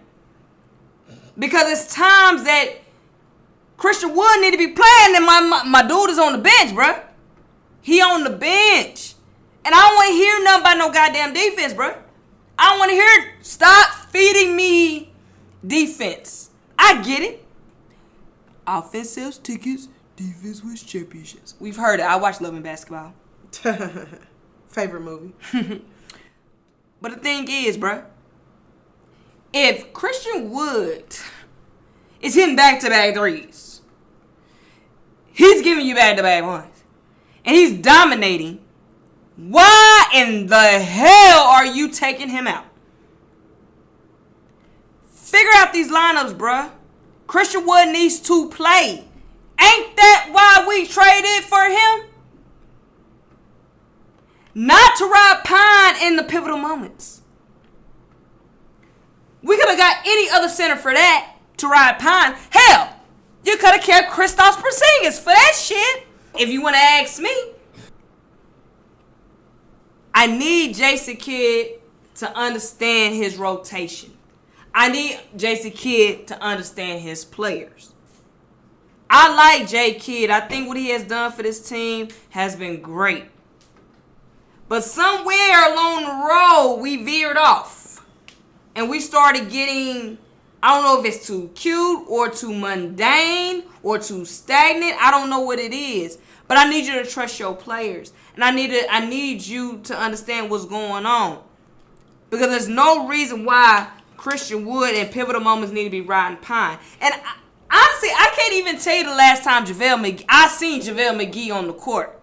Because it's times that Christian Wood need to be playing and my dude is on the bench, bruh. He on the bench. And I don't want to hear nothing about no goddamn defense, bruh. I don't want to hear it. Stop feeding me defense. I get it. Offense sells tickets. Defense wins championships. We've heard it. I watch Love and Basketball. Favorite movie. But the thing is, bruh, if Christian Wood is hitting back-to-back threes, he's giving you back-to-back ones, and he's dominating, why in the hell are you taking him out? Figure out these lineups, bruh. Christian Wood needs to play. Ain't that why we traded for him? Not to ride Pine in the pivotal moments. We could have got any other center for that to ride Pine. Hell, you could have kept Kristaps Porzingis for that shit. If you want to ask me. I need Jason Kidd to understand his rotation. I need Jason Kidd to understand his players. I like J. Kidd. I think what he has done for this team has been great. But somewhere along the road, we veered off. And we started getting, I don't know if it's too cute or too mundane or too stagnant. I don't know what it is. But I need you to trust your players. And I need you to understand what's going on. Because there's no reason why Christian Wood in pivotal moments need to be riding Pine. And honestly, I can't even tell you the last time I seen JaVale McGee on the court.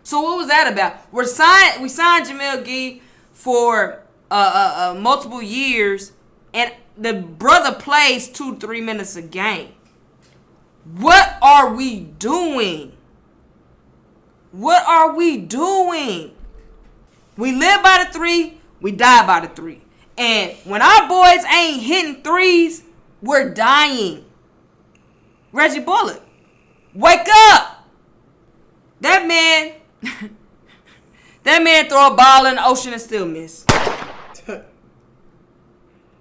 So what was that about? We signed JaVale McGee for multiple years, and the brother plays 2-3 minutes a game. What are we doing? What are we doing? We live by the 3, we die by the 3. And when our boys ain't hitting threes, we're dying. Reggie Bullock, wake up! That man throw a ball in the ocean and still miss.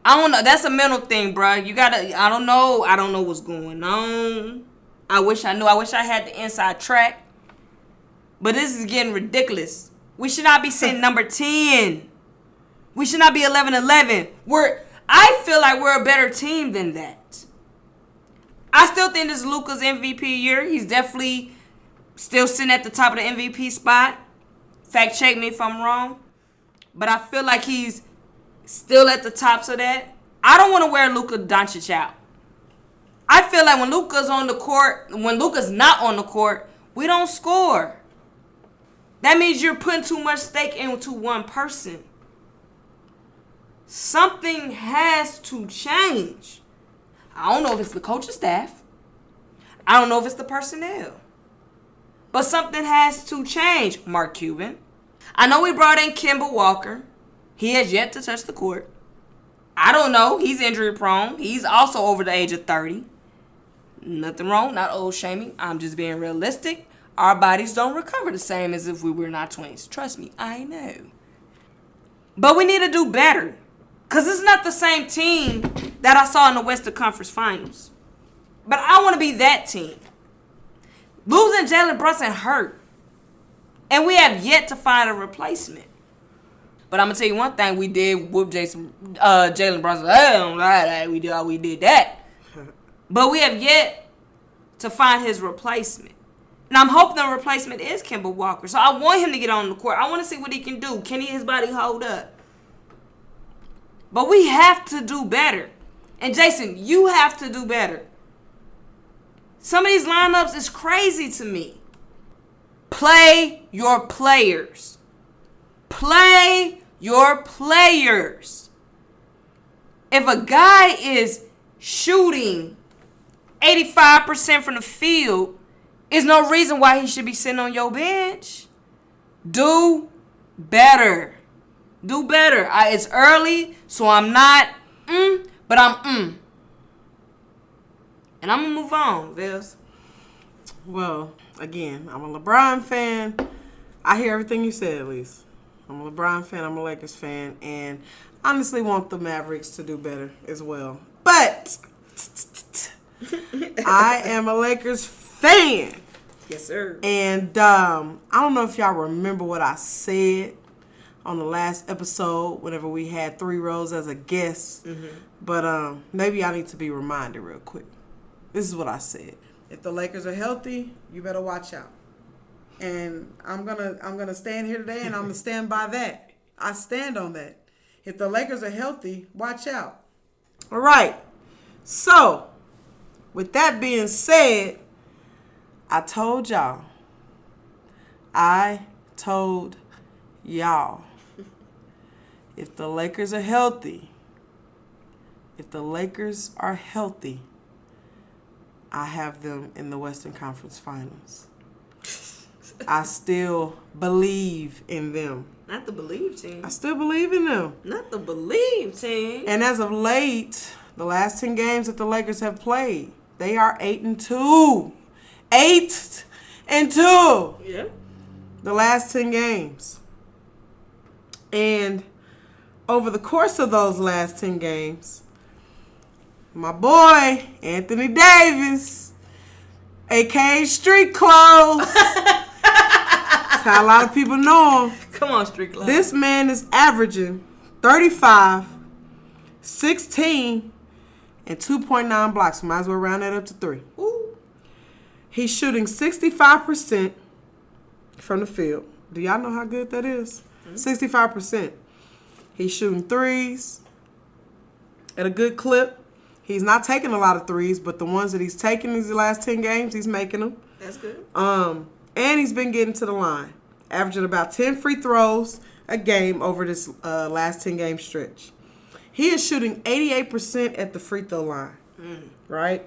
I don't know. That's a mental thing, bro. You gotta. I don't know what's going on. I wish I knew. I wish I had the inside track. But this is getting ridiculous. We should not be sitting number 10. We should not be 11-11. I feel like we're a better team than that. I still think this is Luka's MVP year. He's definitely still sitting at the top of the MVP spot. Fact check me if I'm wrong. But I feel like he's still at the tops of that. I don't want to wear Luka Doncic out. I feel like when Luka's not on the court, we don't score. That means you're putting too much stake into one person. Something has to change. I don't know if it's the coaching staff. I don't know if it's the personnel. But something has to change, Mark Cuban. I know we brought in Kemba Walker. He has yet to touch the court. I don't know. He's injury prone. He's also over the age of 30. Nothing wrong. Not old shaming. I'm just being realistic. Our bodies don't recover the same as if we were not twins. Trust me, I know. But we need to do better. Because it's not the same team that I saw in the Western Conference Finals. But I want to be that team. Losing Jalen Brunson hurt. And we have yet to find a replacement. But I'm going to tell you one thing. We did whoop Jalen Brunson. I don't lie. We did that. But we have yet to find his replacement. And I'm hoping the replacement is Kemba Walker. So I want him to get on the court. I want to see what he can do. Can his body hold up? But we have to do better. And Jason, you have to do better. Some of these lineups is crazy to me. Play your players. Play your players. If a guy is shooting 85% from the field, there's no reason why he should be sitting on your bench. Do better. Do better. It's early, so I'm not but I'm And I'm going to move on, Velz. Well, again, I'm a LeBron fan. I hear everything you said, at least. I'm a LeBron fan. I'm a Lakers fan. And honestly want the Mavericks to do better as well. But I am a Lakers fan. Yes, sir. And I don't know if y'all remember what I said on the last episode whenever we had 3 Rows as a guest. Mm-hmm. But maybe I need to be reminded real quick. This is what I said. If the Lakers are healthy, you better watch out. And I'm gonna stand here today and I'm gonna stand by that. I stand on that. If the Lakers are healthy, watch out. All right. So, with that being said, I told y'all. If the Lakers are healthy, I have them in the Western Conference Finals. I still believe in them. Not the believe team. I still believe in them. Not the believe team. And as of late, the last 10 games that the Lakers have played, they are 8-2. 8-2. Yeah. The last 10 games. And over the course of those last 10 games, my boy, Anthony Davis, a.k.a. Street Clothes. That's how a lot of people know him. Come on, Street Clothes. This man is averaging 35, 16, and 2.9 blocks. Might as well round that up to 3. Ooh. He's shooting 65% from the field. Do y'all know how good that is? 65%. He's shooting threes at a good clip. He's not taking a lot of threes, but the ones that he's taking these last 10 games, he's making them. That's good. And he's been getting to the line, averaging about 10 free throws, a game over this last 10-game stretch. He is shooting 88% at the free throw line, right?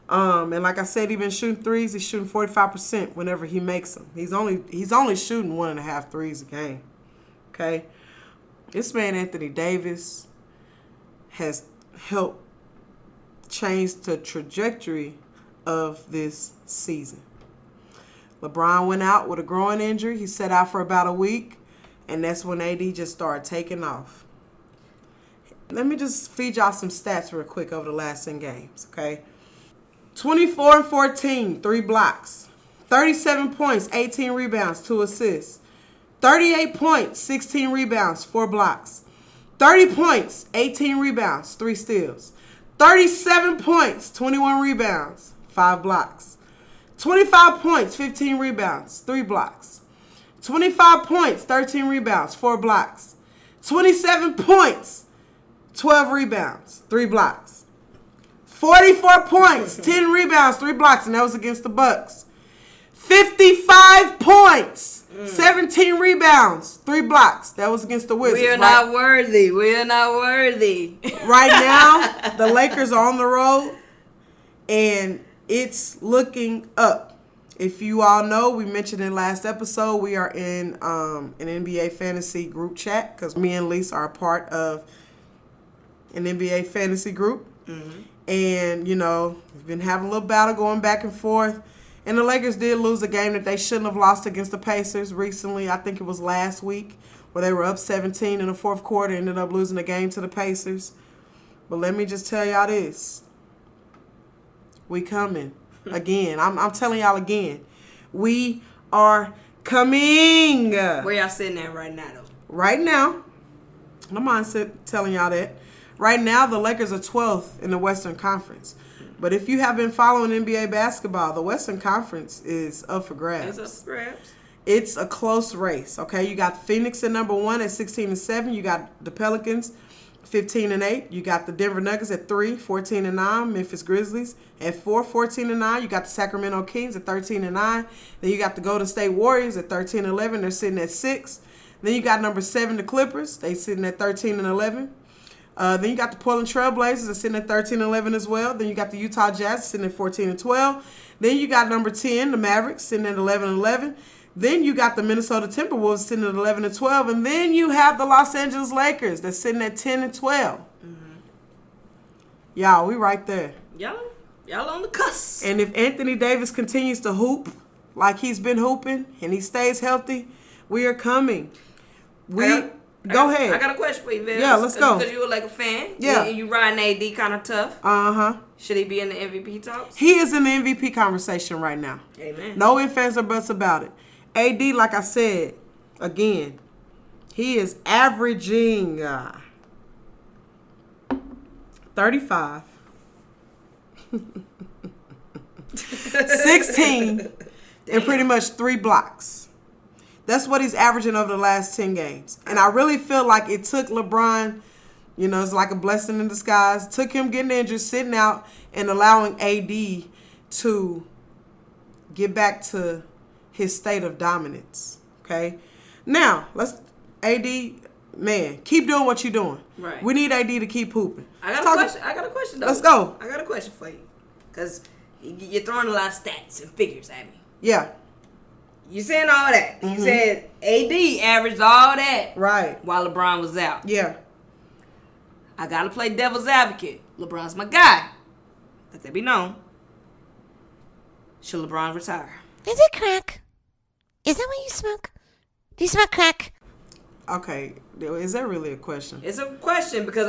And like I said, he's been shooting threes. He's shooting 45% whenever he makes them. He's only shooting 1.5 threes a game. Okay, this man Anthony Davis has helped change the trajectory of this season. LeBron went out with a groin injury. He sat out for about a week, and that's when AD just started taking off. Let me just feed y'all some stats real quick over the last 10 games, okay? 24 and 14, 3 blocks. 37 points, 18 rebounds, 2 assists. 38 points, 16 rebounds, 4 blocks. 30 points, 18 rebounds, 3 steals. 37 points, 21 rebounds, 5 blocks. 25 points, 15 rebounds, 3 blocks. 25 points, 13 rebounds, 4 blocks. 27 points, 12 rebounds, 3 blocks. 44 points, 10 rebounds, 3 blocks, and that was against the Bucks. 55 points, 17 rebounds, 3 blocks. That was against the Wizards. We are not worthy. We are not worthy. Right now, the Lakers are on the road, and it's looking up. If you all know, we mentioned in last episode, we are in an NBA fantasy group chat because me and Lyse are a part of an NBA fantasy group. Mm-hmm. And, you know, we've been having a little battle going back and forth. And the Lakers did lose a game that they shouldn't have lost against the Pacers recently. I think it was last week where they were up 17 in the fourth quarter, ended up losing the game to the Pacers. But let me just tell y'all this. We coming. Again. I'm telling y'all again. We are coming. Where y'all sitting at right now, though? Right now. I'm not telling y'all that. Right now, the Lakers are 12th in the Western Conference. But if you have been following NBA basketball, the Western Conference is up for grabs. It's up for grabs. It's a close race, okay? You got Phoenix at number 1 at 16-7. You got the Pelicans 15-8. You got the Denver Nuggets at 3, 14-9. Memphis Grizzlies at 4, 14-9. You got the Sacramento Kings at 13-9. Then you got the Golden State Warriors at 13-11. They're sitting at 6. Then you got number 7, the Clippers. They sitting at 13-11. Then you got the Portland Trail Blazers are sitting at 13-11 as well. Then you got the Utah Jazz sitting at 14-12. Then you got number 10, the Mavericks, sitting at 11-11. Then you got the Minnesota Timberwolves sitting at 11-12. And then you have the Los Angeles Lakers that's sitting at 10-12. Mm-hmm. Y'all, we right there. Y'all on the cusp. And if Anthony Davis continues to hoop like he's been hooping and he stays healthy, we are coming. Go ahead. I got a question for you, Velz. Yeah, let's go. Because you were like a fan. Yeah. You riding AD kind of tough. Uh-huh. Should he be in the MVP talks? He is in the MVP conversation right now. Amen. No ifs, ands, or buts about it. AD, like I said, again, he is averaging 35, 16, and pretty much 3 blocks. That's what he's averaging over the last 10 games. And I really feel like it took LeBron, you know, it's like a blessing in disguise. It took him getting injured, sitting out, and allowing AD to get back to his state of dominance. Okay? Now, AD, man, keep doing what you're doing. Right. We need AD to keep hooping. I got a question, though. Let's go. I got a question for you. Because you're throwing a lot of stats and figures at me. Yeah. You saying all that. Mm-hmm. You said AD averaged all that. Right. While LeBron was out. Yeah. I got to play devil's advocate. LeBron's my guy. Let that be known. Should LeBron retire? Is it crack? Is that what you smoke? Do you smoke crack? Okay. Is that really a question? It's a question because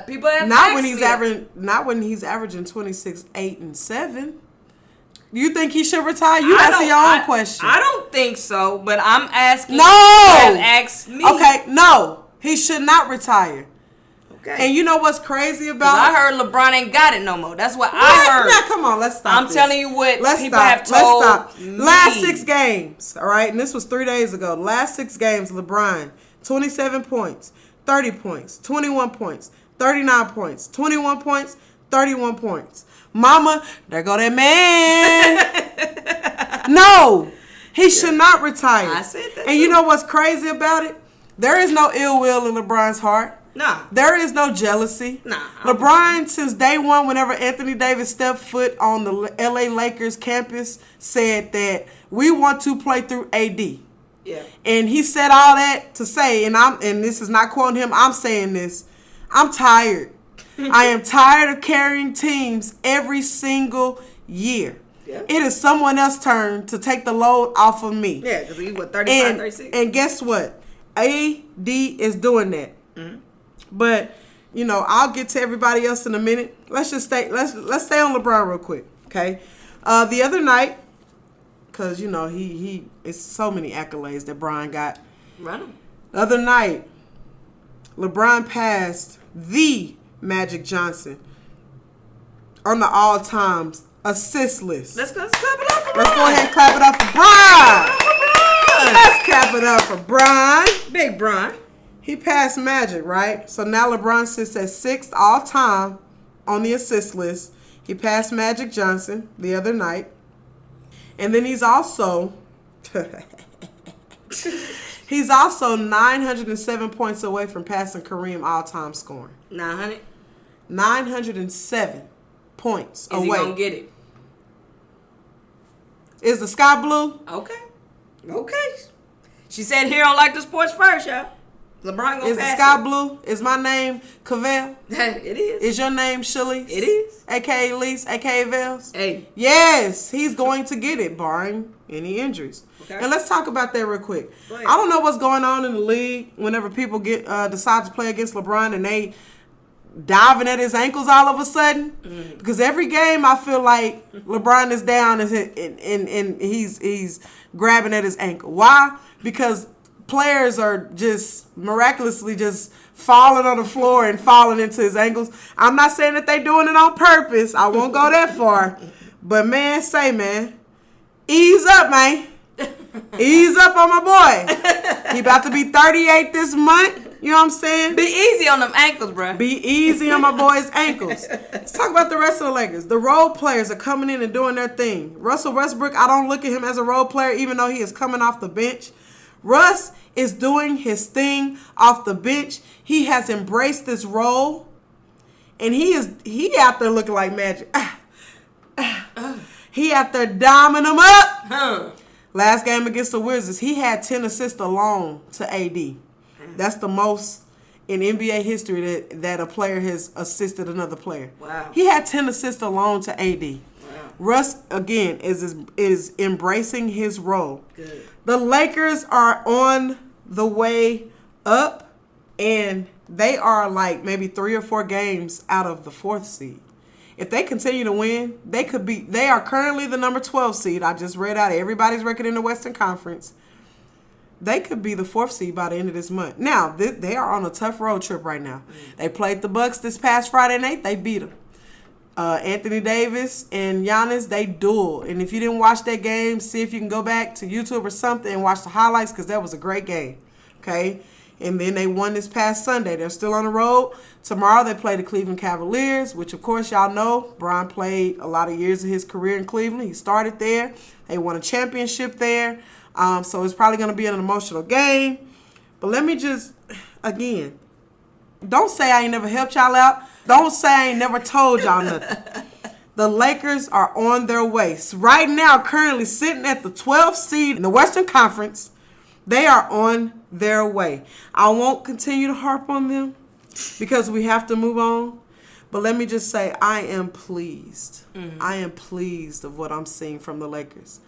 people have not asked when he's me. Not when he's averaging 26, 8, and 7. You think he should retire? You asking your own question. I don't think so, but I'm asking. No. Ask me. Okay, no. He should not retire. Okay. And you know what's crazy about I heard LeBron ain't got it no more. That's what I heard. Now, come on, let's stop. I'm telling you what people have told Let's stop. me. Last 6 games, all right? And this was 3 days ago. The last 6 games, LeBron, 27 points, 30 points, 21 points, 39 points, 21 points, 31 points. Mama, there go that man. No, he should not retire. I said that And too. you know what's crazy about it? There is no ill will in LeBron's heart. Nah. There is no jealousy. Nah. LeBron, since day one, whenever Anthony Davis stepped foot on the LA Lakers campus, said that we want to play through AD. Yeah. And he said all that to say, and this is not quoting him, I'm saying this. I'm tired. I am tired of carrying teams every single year. Yeah. It is someone else's turn to take the load off of me. Yeah, because he was 35, 36. And guess what? AD is doing that. Mm-hmm. But, I'll get to everybody else in a minute. Let's stay on LeBron real quick, okay? The other night, because, he it's so many accolades that Brian got. Run him. The other night, LeBron passed the Magic Johnson on the all-time assist list. Let's clap it up for Brian. Let's go ahead and clap it up for Brian. Let's clap it up for Brian. Big Brian. He passed Magic, right? So now LeBron sits at 6th all-time on the assist list. He passed Magic Johnson the other night. And then he's also 907 points away from passing Kareem all-time scoring. 900? 907 points away. Is he going to get it? Is the sky blue? Okay. She said here on Like the Sports First, y'all. LeBron gonna Is pass the sky it. blue? Is my name Cavell? It is. Is your name Shirley? It is. A.K.A. Lyse, A.K.A. Velz? Hey. Yes, he's going to get it, barring any injuries. Okay. And let's talk about that real quick. I don't know what's going on in the league whenever people decide to play against LeBron and they diving at his ankles all of a sudden. Mm. Because every game I feel like LeBron is down and he's grabbing at his ankle. Why? Because players are just miraculously just falling on the floor and falling into his ankles. I'm not saying that they're doing it on purpose. I won't go that far. But man, ease up, man. Ease up on my boy. He about to be 38 this month. You know what I'm saying? Be easy on them ankles, bro. Be easy on my boy's ankles. Let's talk about the rest of the Lakers. The role players are coming in and doing their thing. Russell Westbrook, I don't look at him as a role player, even though he is coming off the bench. Russ is doing his thing off the bench. He has embraced this role, and he out there looking like Magic. He out there diming them up. Last game against the Wizards, he had 10 assists alone to AD. That's the most in NBA history that a player has assisted another player. Wow. He had 10 assists alone to AD. Wow. Russ, again, is embracing his role. Good. The Lakers are on the way up, and they are like maybe 3 or 4 games out of the 4th seed. If they continue to win, they are currently the number 12 seed. I just read out everybody's record in the Western Conference. They could be the 4th seed by the end of this month. Now, they are on a tough road trip right now. They played the Bucks this past Friday night. They beat them. Anthony Davis and Giannis, they dueled. And if you didn't watch that game, see if you can go back to YouTube or something and watch the highlights because that was a great game. Okay? And then they won this past Sunday. They're still on the road. Tomorrow they play the Cleveland Cavaliers, which, of course, y'all know. Brian played a lot of years of his career in Cleveland. He started there. They won a championship there. So it's probably going to be an emotional game. But let me just, again, don't say I ain't never helped y'all out. Don't say I ain't never told y'all nothing. The Lakers are on their way. So right now, currently sitting at the 12th seed in the Western Conference, they are on their way. I won't continue to harp on them because we have to move on. But let me just say, I am pleased. Mm-hmm. I am pleased of what I'm seeing from the Lakers.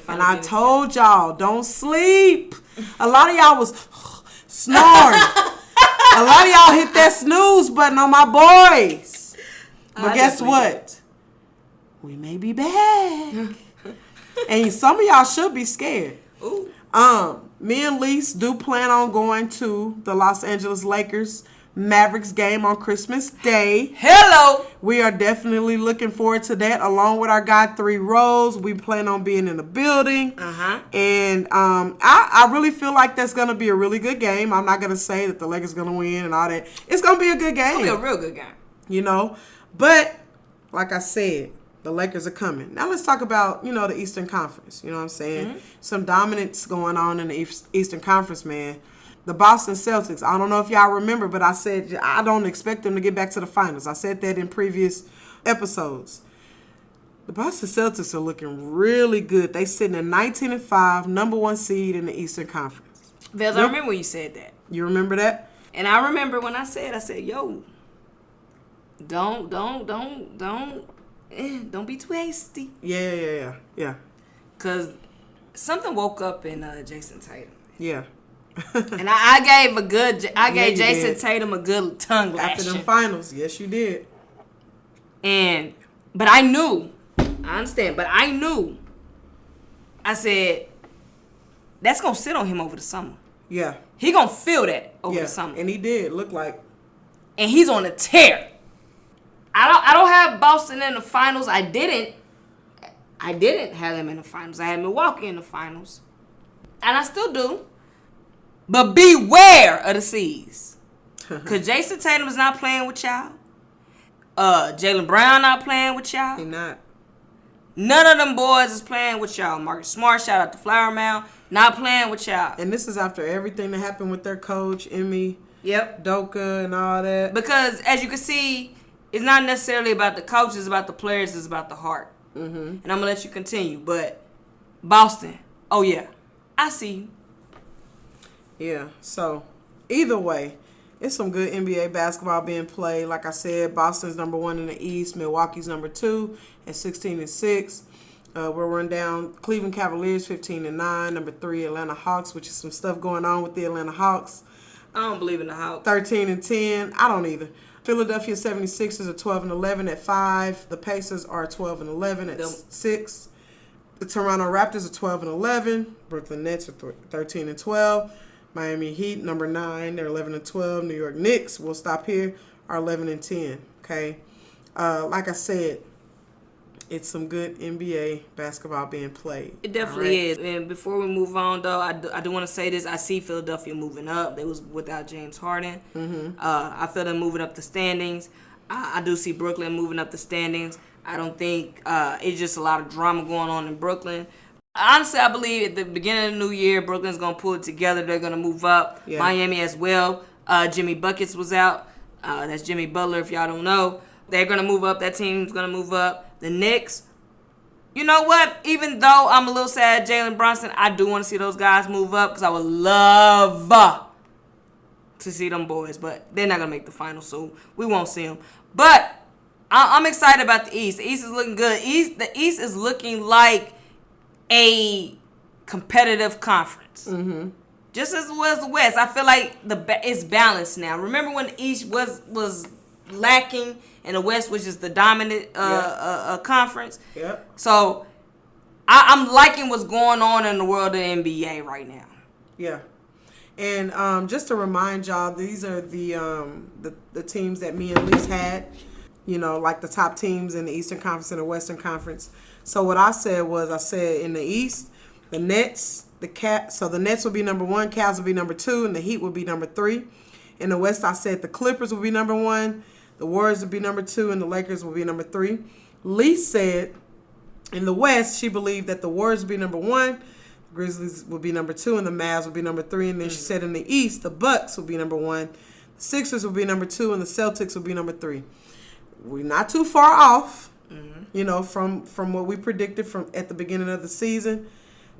And I told y'all, don't sleep. A lot of y'all was snoring. A lot of y'all hit that snooze button on my boys. But guess what? We may be back. And some of y'all should be scared. Ooh. Me and Lyse do plan on going to the Los Angeles Lakers Mavericks game on Christmas Day. Hello. We are definitely looking forward to that. Along with our guy 3 Rose, we plan on being in the building. And I really feel like that's going to be a really good game. I'm not going to say that the Lakers are going to win and all that. It's going to be a good game. It's going to be a real good game. You know, but like I said, the Lakers are coming. Now let's talk about, the Eastern Conference. You know what I'm saying? Mm-hmm. Some dominance going on in the Eastern Conference, man. The Boston Celtics. I don't know if y'all remember, but I said I don't expect them to get back to the finals. I said that in previous episodes. The Boston Celtics are looking really good. They sitting at 19-5, number 1 seed in the Eastern Conference. Velz, I remember when you said that. You remember that? And I remember when I said, yo, don't be too hasty. Yeah. Cause something woke up in Jason Tatum. Yeah. And I gave Jason did. Tatum a good tongue lashing. After them finals, yes, you did. But I knew, I understand, but I knew. I said, that's gonna sit on him over the summer. Yeah. He gonna feel that over the summer. And he did. Look like. And he's on a tear. I don't have Boston in the finals. I didn't have them in the finals. I had Milwaukee in the finals. And I still do. But beware of the C's. Because Jason Tatum is not playing with y'all. Jaylen Brown not playing with y'all. He not. None of them boys is playing with y'all. Marcus Smart, shout out to Flower Mound, not playing with y'all. And this is after everything that happened with their coach, Emmy, Yep. Doka, and all that. Because, as you can see, it's not necessarily about the coach, it's about the players, it's about the heart. Mm-hmm. And I'm going to let you continue. But Boston, oh yeah, I see you. Yeah, so either way, it's some good NBA basketball being played. Like I said, Boston's number 1 in the East, Milwaukee's number 2 at 16-6. We'll run down Cleveland Cavaliers 15-9, number 3 Atlanta Hawks, which is some stuff going on with the Atlanta Hawks. I don't believe in the Hawks. 13-10, I don't either. Philadelphia 76ers are 12-11 at 5. The Pacers are 12-11 at 6. The Toronto Raptors are 12-11. Brooklyn Nets are 13-12. Miami Heat, number 9, they're 11-12. New York Knicks, we'll stop here, are 11-10. Okay, like I said, it's some good NBA basketball being played. It definitely is. And before we move on, though, I do want to say this. I see Philadelphia moving up. They was without James Harden. Mm-hmm. I feel them moving up the standings. I do see Brooklyn moving up the standings. I don't think it's just a lot of drama going on in Brooklyn. Honestly, I believe at the beginning of the new year, Brooklyn's going to pull it together. They're going to move up. Yeah. Miami as well. Jimmy Buckets was out. That's Jimmy Butler, if y'all don't know. They're going to move up. That team's going to move up. The Knicks, you know what? Even though I'm a little sad Jalen Brunson, I do want to see those guys move up because I would love to see them boys. But they're not going to make the finals, so we won't see them. But I'm excited about the East. The East is looking good. The East is looking like a competitive conference. Mm-hmm. Just as well as the West. I feel like it's balanced now. Remember when the East was lacking and the West was just the dominant conference? Yep. So I'm liking what's going on in the world of the NBA right now. Yeah. And just to remind y'all, these are the teams that me and Lyse had, you know, like the top teams in the Eastern Conference and the Western Conference. So what I said in the East, the Nets, so the Nets will be number 1, Cavs will be number 2, and the Heat will be number 3. In the West, I said the Clippers will be number 1, the Warriors will be number 2, and the Lakers will be number 3. Lyse said in the West, she believed that the Warriors would be number 1, the Grizzlies would be number 2, and the Mavs would be number 3. And then she said in the East, the Bucks will be number 1, the Sixers will be number 2, and the Celtics will be number 3. We're not too far off. You know, from what we predicted from at the beginning of the season.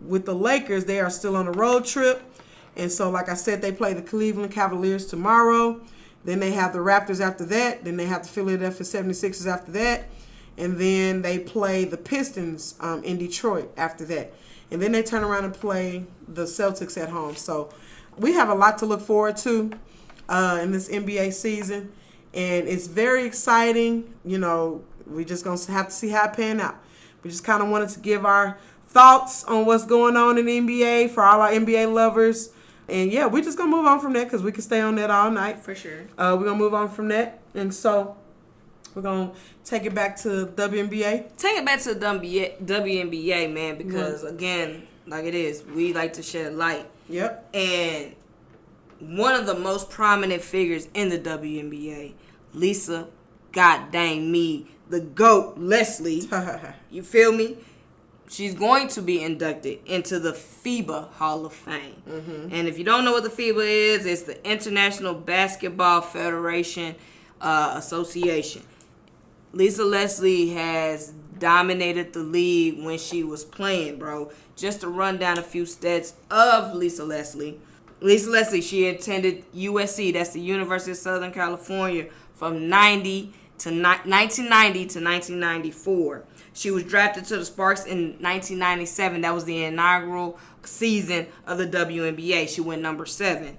With the Lakers, they are still on a road trip. And so, like I said, they play the Cleveland Cavaliers tomorrow. Then they have the Raptors after that. Then they have the Philadelphia 76ers after that. And then they play the Pistons in Detroit after that. And then they turn around and play the Celtics at home. So we have a lot to look forward to in this NBA season. And it's very exciting. You know, we just going to have to see how it pan out. We just kind of wanted to give our thoughts on what's going on in the NBA for all our NBA lovers. And, yeah, we're just going to move on from that because we can stay on that all night. For sure. We're going to move on from that. And so we're going to take it back to WNBA. Take it back to WNBA, man, because, again, like it is, we like to shed light. Yep. And one of the most prominent figures in the WNBA, God dang me, the GOAT, Leslie. You feel me? she's going to be inducted into the FIBA Hall of Fame. And if you don't know what the FIBA is, it's the International Basketball Federation Association. Lisa Leslie has dominated the league when she was playing, bro. Just to run down a few stats of Lisa Leslie. Lisa Leslie, she attended USC, that's the University of Southern California, from 1990 to 1994. She was drafted to the Sparks in 1997. That was the inaugural season of the WNBA. She went number 7.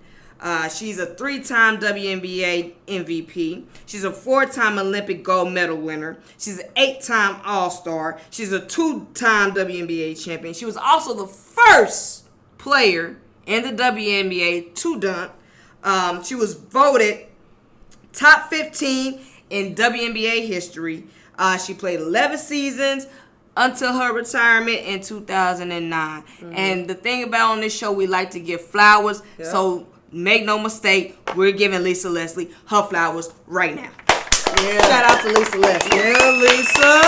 She's a 3-time WNBA MVP. She's a 4-time Olympic gold medal winner. She's an 8-time All-Star. She's a 2-time WNBA champion. She was also the first player in the WNBA to dunk. She was voted top 15 in WNBA history. She played 11 seasons until her retirement in 2009. And the thing about on this show, we like to give flowers. Yep. So make no mistake, we're giving Lisa Leslie her flowers right now. Yeah. Shout out to Lisa Leslie. Yeah, Lisa.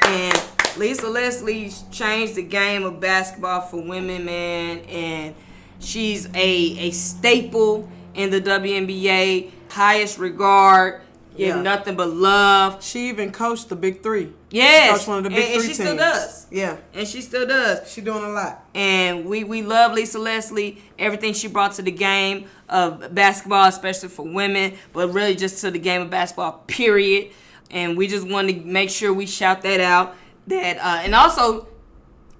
And Lisa Leslie changed the game of basketball for women, man. And she's a staple in the WNBA. Highest regard. Give nothing but love. She even coached the Big Three. Yes. She coached one of the Big Three and she teams. still does. Yeah. And she still does. She doing a lot. And we love Lisa Leslie, everything she brought to the game of basketball, especially for women, but really just to the game of basketball, period. And we just want to make sure we shout that out. That and also,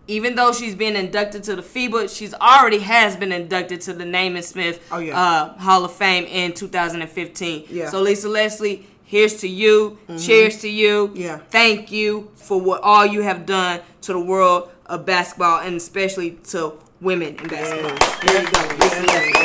even though she's been inducted to the FIBA, she's already has been inducted to the Naismith Smith Hall of Fame in 2015. Yeah. So Lisa Leslie, here's to you. Cheers to you. Yeah. Thank you for what all you have done to the world of basketball, and especially to women in basketball. Definitely.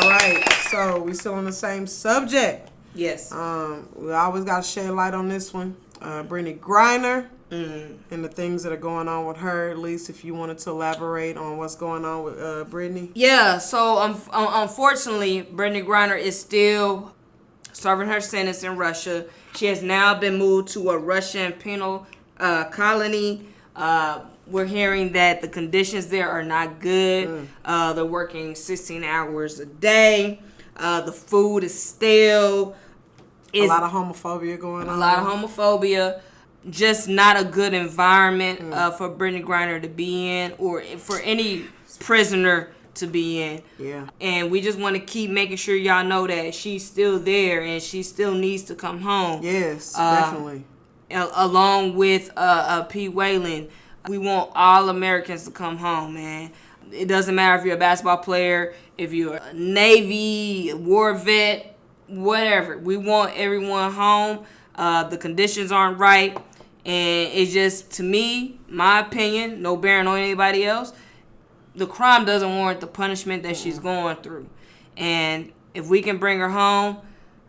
All right. So we still on the same subject. Yes. We always got to shed light on this one. Brittany Griner. And the things that are going on with her, at least if you wanted to elaborate on what's going on with Brittany. Yeah, so unfortunately, Brittany Griner is still serving her sentence in Russia. She has now been moved to a Russian penal colony. We're hearing that the conditions there are not good. They're working 16 hours a day. The food is stale. A lot of homophobia going on. A lot of homophobia. Just not a good environment for Brittany Griner to be in, or for any prisoner to be in. Yeah. And we just want to keep making sure y'all know that she's still there and she still needs to come home. Yes, definitely. Along with P. Whalen. We want all Americans to come home, man. It doesn't matter if you're a basketball player, if you're a Navy, war vet, whatever. We want everyone home. The conditions aren't right. And it's just, to me, my opinion, no bearing on anybody else, the crime doesn't warrant the punishment that she's going through. And if we can bring her home,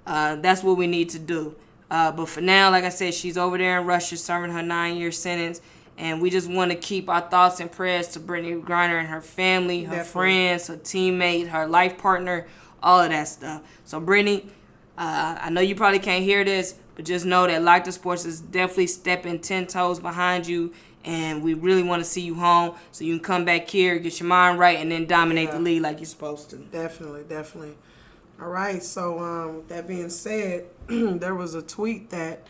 that's what we need to do. But for now, like I said, she's over there in Russia serving her 9-year sentence. And we just want to keep our thoughts and prayers to Brittany Griner and her family, her friends, her teammates, her life partner, all of that stuff. So, Brittany, I know you probably can't hear this, but just know that Locked On Sports is definitely stepping 10 toes behind you, and we really want to see you home so you can come back here, get your mind right, and then dominate the league like you're supposed to. Definitely. All right, so with that being said, there was a tweet that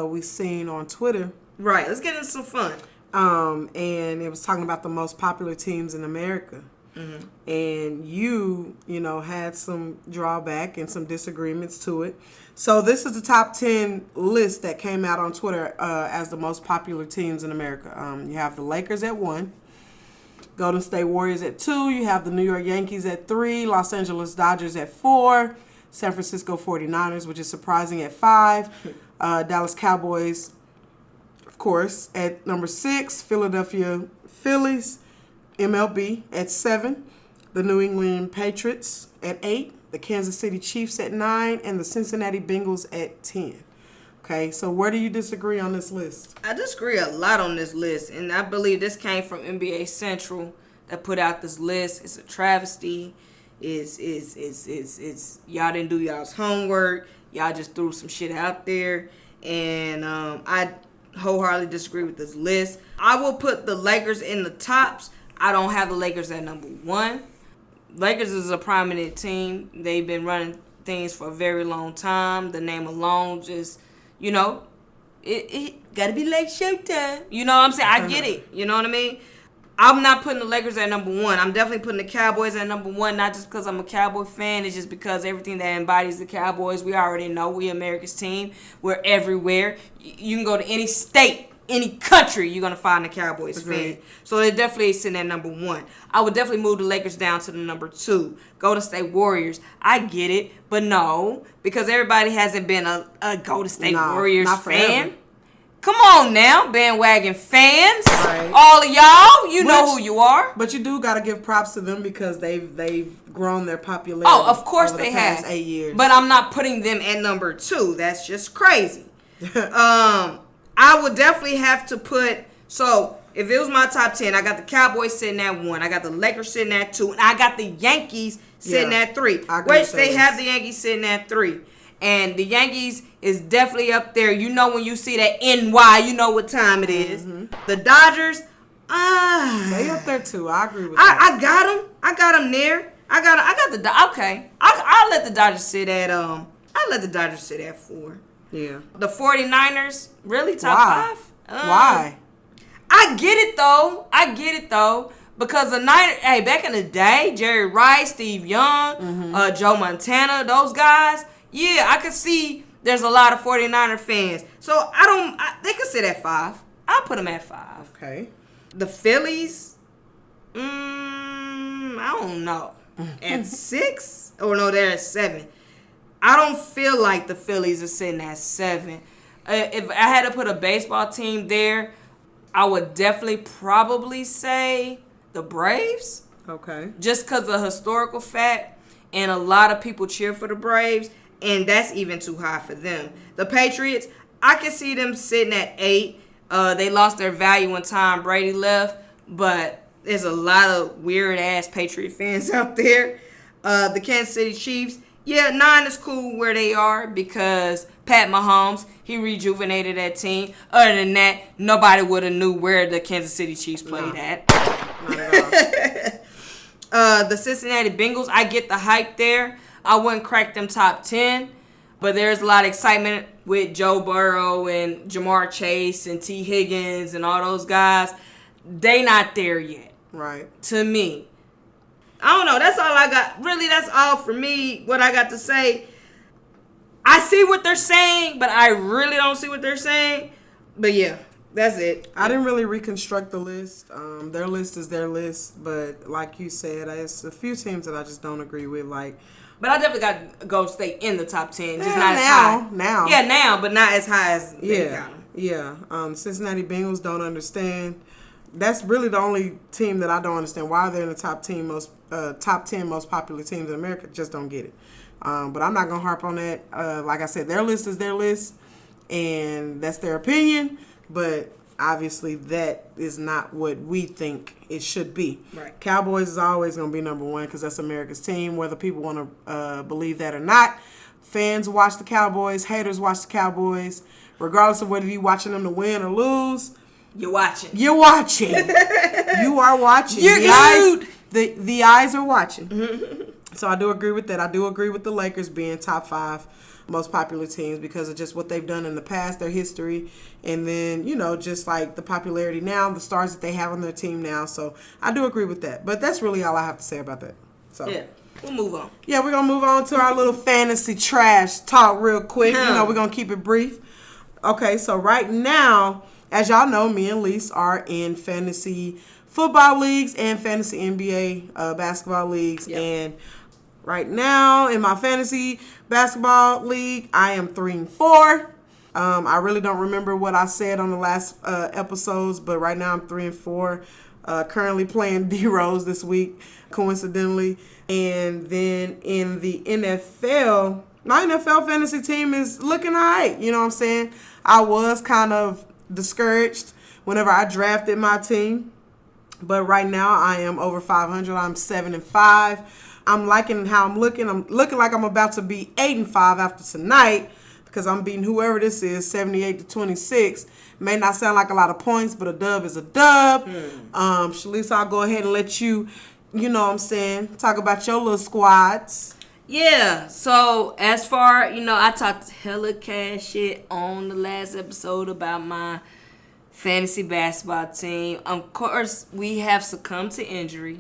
we seen on Twitter. Right, let's get into some fun. And it was talking about the most popular teams in America. And you had some drawback and some disagreements to it. So this is the top 10 list that came out on Twitter as the most popular teams in America. You have the Lakers at 1, Golden State Warriors at 2, you have the New York Yankees at 3, Los Angeles Dodgers at 4, San Francisco 49ers, which is surprising, at 5, Dallas Cowboys, of course, at number 6, Philadelphia Phillies, MLB, at 7, the New England Patriots at 8, the Kansas City Chiefs at 9, and the Cincinnati Bengals at 10. Okay, so where do you disagree on this list? I disagree a lot on this list, and I believe this came from NBA Central that put out this list. It's a travesty. It's y'all didn't do y'all's homework. Y'all just threw some shit out there, and wholeheartedly disagree with this list. I will put the Lakers in the tops. I don't have the Lakers at number 1. Lakers is a prominent team. They've been running things for a very long time. The name alone just, it gotta be Lake Showtime. You know what I'm saying? I get it. You know what I mean? I'm not putting the Lakers at number 1. I'm definitely putting the Cowboys at number 1, not just because I'm a Cowboy fan. It's just because everything that embodies the Cowboys, we already know. We America's team. We're everywhere. You can go to any state, any country, you're going to find a Cowboys fan. So they're definitely sitting at number 1. I would definitely move the Lakers down to the number 2. Golden State Warriors. I get it, but no, because everybody hasn't been a Golden State Warriors fan. Come on now, bandwagon fans. Right. All of y'all, you know who you are. But you do got to give props to them because they've grown their popularity. Oh, of course they have. Past 8 years. But I'm not putting them at number 2. That's just crazy. I would definitely have to put, so if it was my top 10, I got the Cowboys sitting at 1. I got the Lakers sitting at 2. And I got the Yankees sitting at 3. Which they have the Yankees sitting at 3. And the Yankees is definitely up there. You know when you see that NY, you know what time it is. Mm-hmm. The Dodgers, they up there too. I agree with that. I got them there. I got the okay. I'll let the Dodgers sit at 4. Yeah. The 49ers, really top 5? Why? I get it though. Because the Niners, back in the day, Jerry Rice, Steve Young, Joe Montana, those guys. Yeah, I could see there's a lot of 49er fans. So they could sit at 5. I'll put them at 5. Okay. The Phillies, I don't know. At 6? Or no, they're at 7. I don't feel like the Phillies are sitting at 7. If I had to put a baseball team there, I would definitely probably say the Braves. Okay. Just because of the historical fact, and a lot of people cheer for the Braves. And that's even too high for them. The Patriots, I can see them sitting at 8. They lost their value when Tom Brady left. But there's a lot of weird-ass Patriot fans out there. The Kansas City Chiefs, 9 is cool where they are because Pat Mahomes, he rejuvenated that team. Other than that, nobody would have knew where the Kansas City Chiefs played at. Not at all. The Cincinnati Bengals, I get the hype there. I wouldn't crack them top 10, but there's a lot of excitement with Joe Burrow and Jamar Chase and T. Higgins and all those guys. They not there yet. Right. To me. I don't know. That's all I got. Really, that's all for me, what I got to say. I see what they're saying, but I really don't see what they're saying. But yeah, that's it. I didn't really reconstruct the list. Their list is their list, but like you said, it's a few teams that I just don't agree with, But I definitely got Golden State in the top 10, just not now, as high. Now. Yeah, now, but not as high as they got them. Yeah. Cincinnati Bengals don't understand. That's really the only team that I don't understand. Why they're in the top 10 most popular teams in America. Just don't get it. But I'm not going to harp on that. Like I said, their list is their list, and that's their opinion. But obviously that is not what we think it should be. Right. Cowboys is always going to be number 1 because that's America's team, whether people want to believe that or not. Fans watch the Cowboys. Haters watch the Cowboys. Regardless of whether you're watching them to win or lose. You're watching. You are watching. The eyes are watching. So I do agree with that. I do agree with the Lakers being top 5 most popular teams because of just what they've done in the past, their history, and then, just like the popularity now, the stars that they have on their team now. So I do agree with that. But that's really all I have to say about that. So yeah, we'll move on. Yeah, we're going to move on to our little fantasy trash talk real quick. We're going to keep it brief. Okay, so right now, as y'all know, me and Lyse are in fantasy football leagues and fantasy NBA basketball leagues. Yep. And right now, in my fantasy basketball league, I am 3-4. I really don't remember what I said on the last episodes, but right now I'm 3-4. Currently playing D-Rose this week, coincidentally. And then in the NFL, my NFL fantasy team is looking all right. You know what I'm saying? I was kind of discouraged whenever I drafted my team. But right now I am over 500. I'm 7-5. I'm liking how I'm looking. I'm looking like I'm about to be 8-5 after tonight. because I'm beating whoever this is 78-26. May not sound like a lot of points, but a dub is a dub. Shalisa, I'll go ahead and let you, you know what I'm saying, talk about your little squads. Yeah, so as far, I talked hella cash shit on the last episode about my fantasy basketball team. Of course, we have succumbed to injury.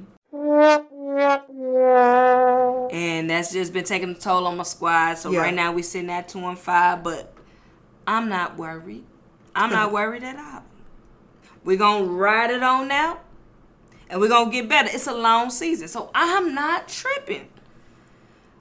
And that's just been taking a toll on my squad. So right now we sitting at 2-5, but I'm not worried. I'm not worried at all. We're going to ride it on now, and we're going to get better. It's a long season, so I'm not tripping.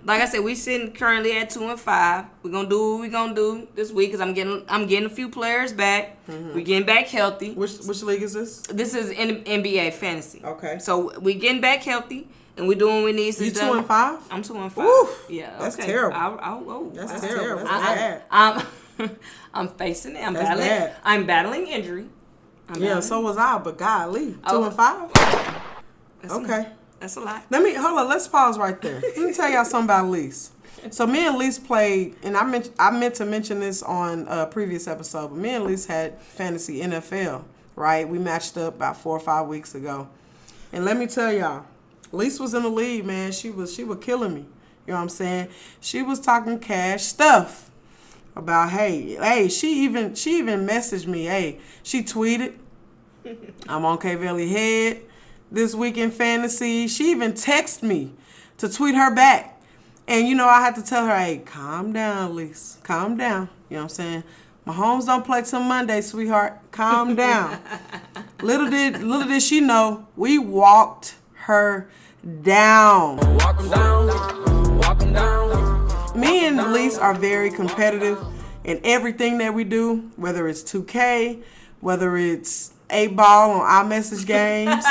Like I said, we sitting currently at 2-5. We're going to do what we're going to do this week because I'm getting a few players back. We're getting back healthy. Which league is this? This is NBA fantasy. Okay. So we're getting back healthy. And we're doing what we need to do. You 2-5? I'm 2-5. Oof, yeah, that's okay. terrible. That's terrible. That's bad. I'm facing it. That's bad. I'm battling injury. So was I, but golly, 2-5. Okay, that's a lot. Let's pause right there. Let me tell y'all something about Lyse. So me and Lyse played, and I meant to mention this on a previous episode, but me and Lyse had fantasy NFL, right? We matched up about 4 or 5 weeks ago, and let me tell y'all, Lyse was in the league, man. She was killing me. You know what I'm saying? She was talking cash stuff about, hey, she even messaged me. Hey, she tweeted, I'm on K-Valley Head this week in fantasy. She even texted me to tweet her back. And, I had to tell her, hey, calm down, Lyse. Calm down. You know what I'm saying? Mahomes don't play till Monday, sweetheart. Calm down. Little did she know, we walked her down. Walk 'em down. Walk 'em down. Me and Lyse are very competitive in everything that we do, whether it's 2K, whether it's 8-ball on iMessage games,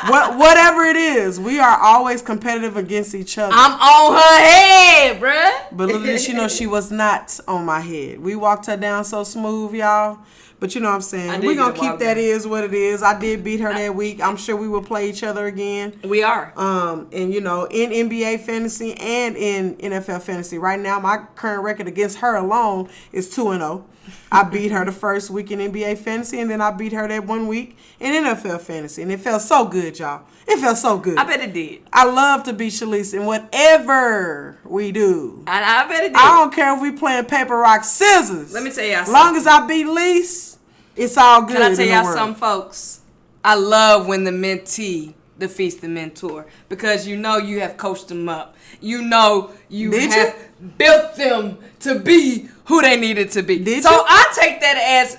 whatever it is, we are always competitive against each other. I'm on her head, bruh. But little did she know she was not on my head. We walked her down so smooth, y'all. But you know what I'm saying? We're going to keep that is what it is. I did beat her that week. I'm sure we will play each other again. We are. And, in NBA fantasy and in NFL fantasy. Right now, my current record against her alone is 2-0. I beat her the first week in NBA fantasy, and then I beat her that 1 week in NFL fantasy. And it felt so good, y'all. It felt so good. I bet it did. I love to beat Shalisa in whatever we do. I bet it did. I don't care if we playing paper, rock, scissors. Let me tell y'all something. As long as I beat Lyse, it's all good. Can I tell y'all something, folks? I love when the mentee defeats the mentor because you have coached them up. You have built them to be who they needed to be. I take that as,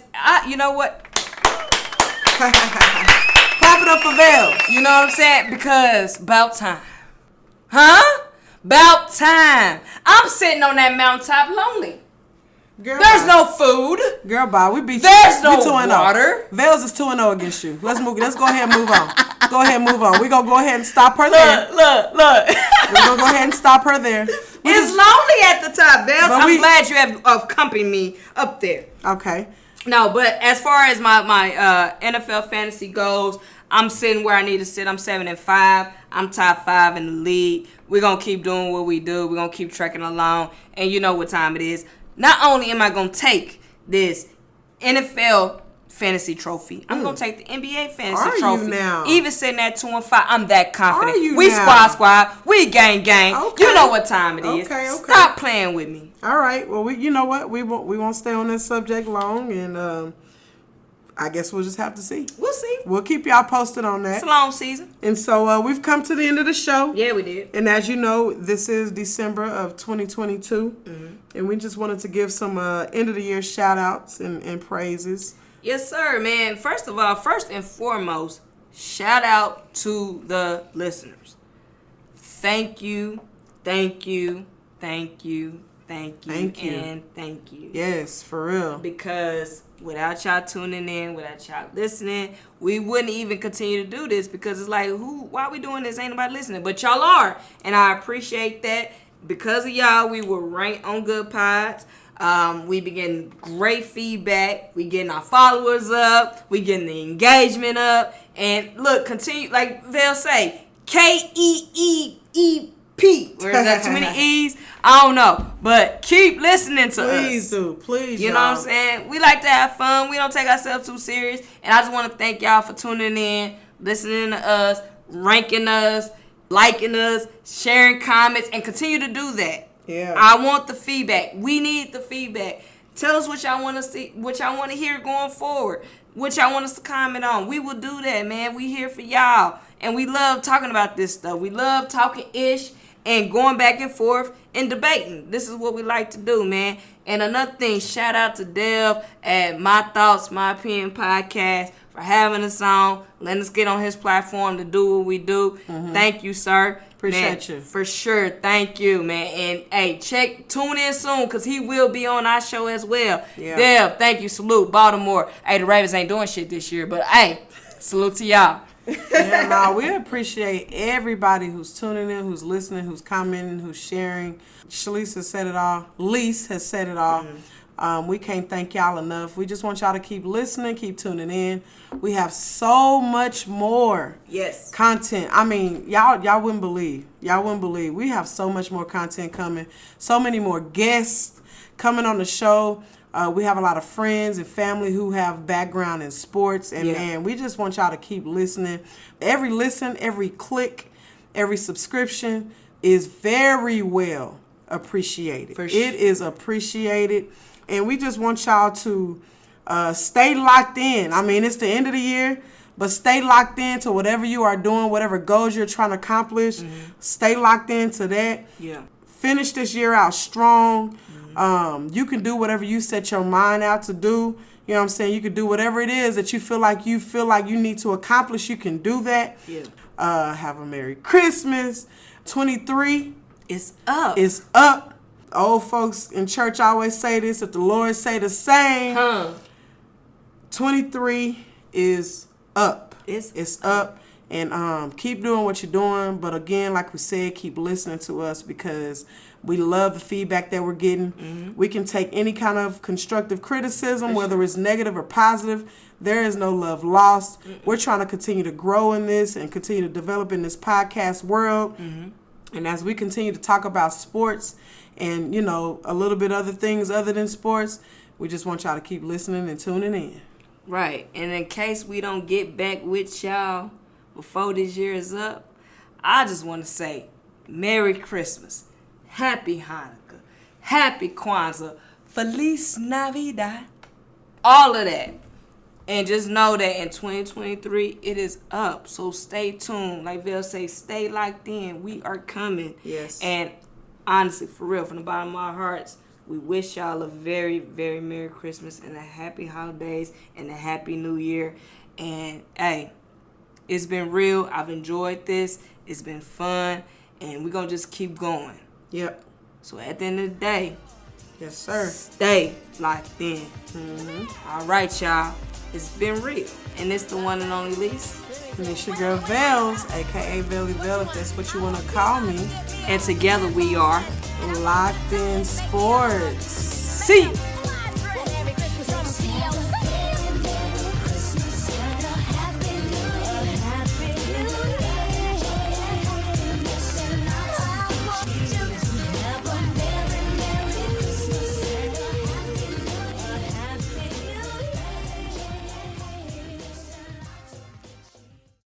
you know what? Clap it up for Velz. You know what I'm saying? Because Bout time. Huh? Bout time. I'm sitting on that mountaintop lonely. Girl, there's no food. Girl, bye. We beat you. There's no water. Velz is 2-0 against you. Let's go ahead and move on. Go ahead and move on. We're going to go ahead and stop her there. Look. We're going to go ahead and stop her there. It's lonely at the top, Velz. I'm glad you have accompanied me up there. Okay. No, but as far as my NFL fantasy goes, I'm sitting where I need to sit. I'm 7-5. I'm top 5 in the league. We're going to keep doing what we do. We're going to keep trekking along. And you know what time it is. Not only am I going to take this NFL fantasy trophy, I'm going to take the NBA fantasy trophy. You now? Even sitting at 2-5, I'm that confident. Are you we now? Squad. We gang. Okay. You know what time it is. Okay. Stop playing with me. All right. Well, you know what? We won't stay on this subject long, and I guess we'll just have to see. We'll see. We'll keep y'all posted on that. It's a long season. And so we've come to the end of the show. Yeah, we did. And as you know, this is December of 2022. Mm-hmm. And we just wanted to give some end of the year shout outs and praises. Yes, sir, man. First of all, first and foremost, shout out to the listeners. Thank you. Yes, for real. Because without y'all tuning in, without y'all listening, we wouldn't even continue to do this because it's like, why are we doing this? Ain't nobody listening. But y'all are. And I appreciate that. Because of y'all, we were ranked on Good Pods. We be getting great feedback. We getting our followers up. We getting the engagement up. And look, continue, like they'll say, KEEEP. We're Is that too many E's? I don't know. But keep listening to us. Please do. Please, You know what I'm saying? We like to have fun. We don't take ourselves too serious. And I just want to thank y'all for tuning in, listening to us, ranking us, liking us, sharing comments, and continue to do that. Yeah. I want the feedback. We need the feedback. Tell us what y'all want to see, what y'all want to hear going forward, what y'all want us to comment on. We will do that, man. We here for y'all. And we love talking about this stuff. We love talking ish and going back and forth and debating. This is what we like to do, man. And another thing, shout out to Dev at My Thoughts, My Opinion Podcast for having us on, letting us get on his platform to do what we do. Thank you, sir. Appreciate Man, you. for sure. Thank you, man. And hey, tune in soon because he will be on our show as well. Yeah. Dev, thank you. Salute. Baltimore. Hey, the Ravens ain't doing shit this year, but hey, salute to y'all. Yeah, no, we appreciate everybody who's tuning in, who's listening, who's commenting, who's sharing. Lyse has said it all. Lyse has said it all. We can't thank y'all enough. We just want y'all to keep listening, keep tuning in. We have so much more content. I mean, y'all wouldn't believe. We have so much more content coming. So many more guests coming on the show. We have a lot of friends and family who have background in sports. And man, we just want y'all to keep listening. Every listen, every click, every subscription is very well appreciated. For sure. It is appreciated. And we just want y'all to stay locked in. I mean, it's the end of the year, but stay locked in to whatever you are doing, whatever goals you're trying to accomplish. Stay locked into that. Yeah. Finish this year out strong. You can do whatever you set your mind out to do. You know what I'm saying? You can do whatever it is that you feel like you need to accomplish. You can do that. Yeah. Have a Merry Christmas. 23 It's up. is up. Old folks in church always say this. If the Lord say the same, 23 is up. It's up. And keep doing what you're doing. But again, like we said, keep listening to us because we love the feedback that we're getting. We can take any kind of constructive criticism, whether it's negative or positive. There is no love lost. We're trying to continue to grow in this and continue to develop in this podcast world. And as we continue to talk about sports and, you know, a little bit other things other than sports, we just want y'all to keep listening and tuning in. Right. And in case we don't get back with y'all before this year is up, I just want to say Merry Christmas, Happy Hanukkah, Happy Kwanzaa, Feliz Navidad, all of that. And just know that in 2023, it is up. So stay tuned. Like Velz say, stay locked in. We are coming. Yes. And honestly, for real, from the bottom of our hearts, we wish y'all a very, very Merry Christmas and a happy holidays and a happy New Year. And, hey, it's been real. I've enjoyed this. It's been fun. And we're going to just keep going. Yep. So at the end of the day, Yes, sir. stay locked in. All right, y'all. It's been real. And it's the one and only Lyse. And it's your girl Velz, a.k.a. Velly Vel, if that's what you want to call me. And together we are Locked in Sports. See you.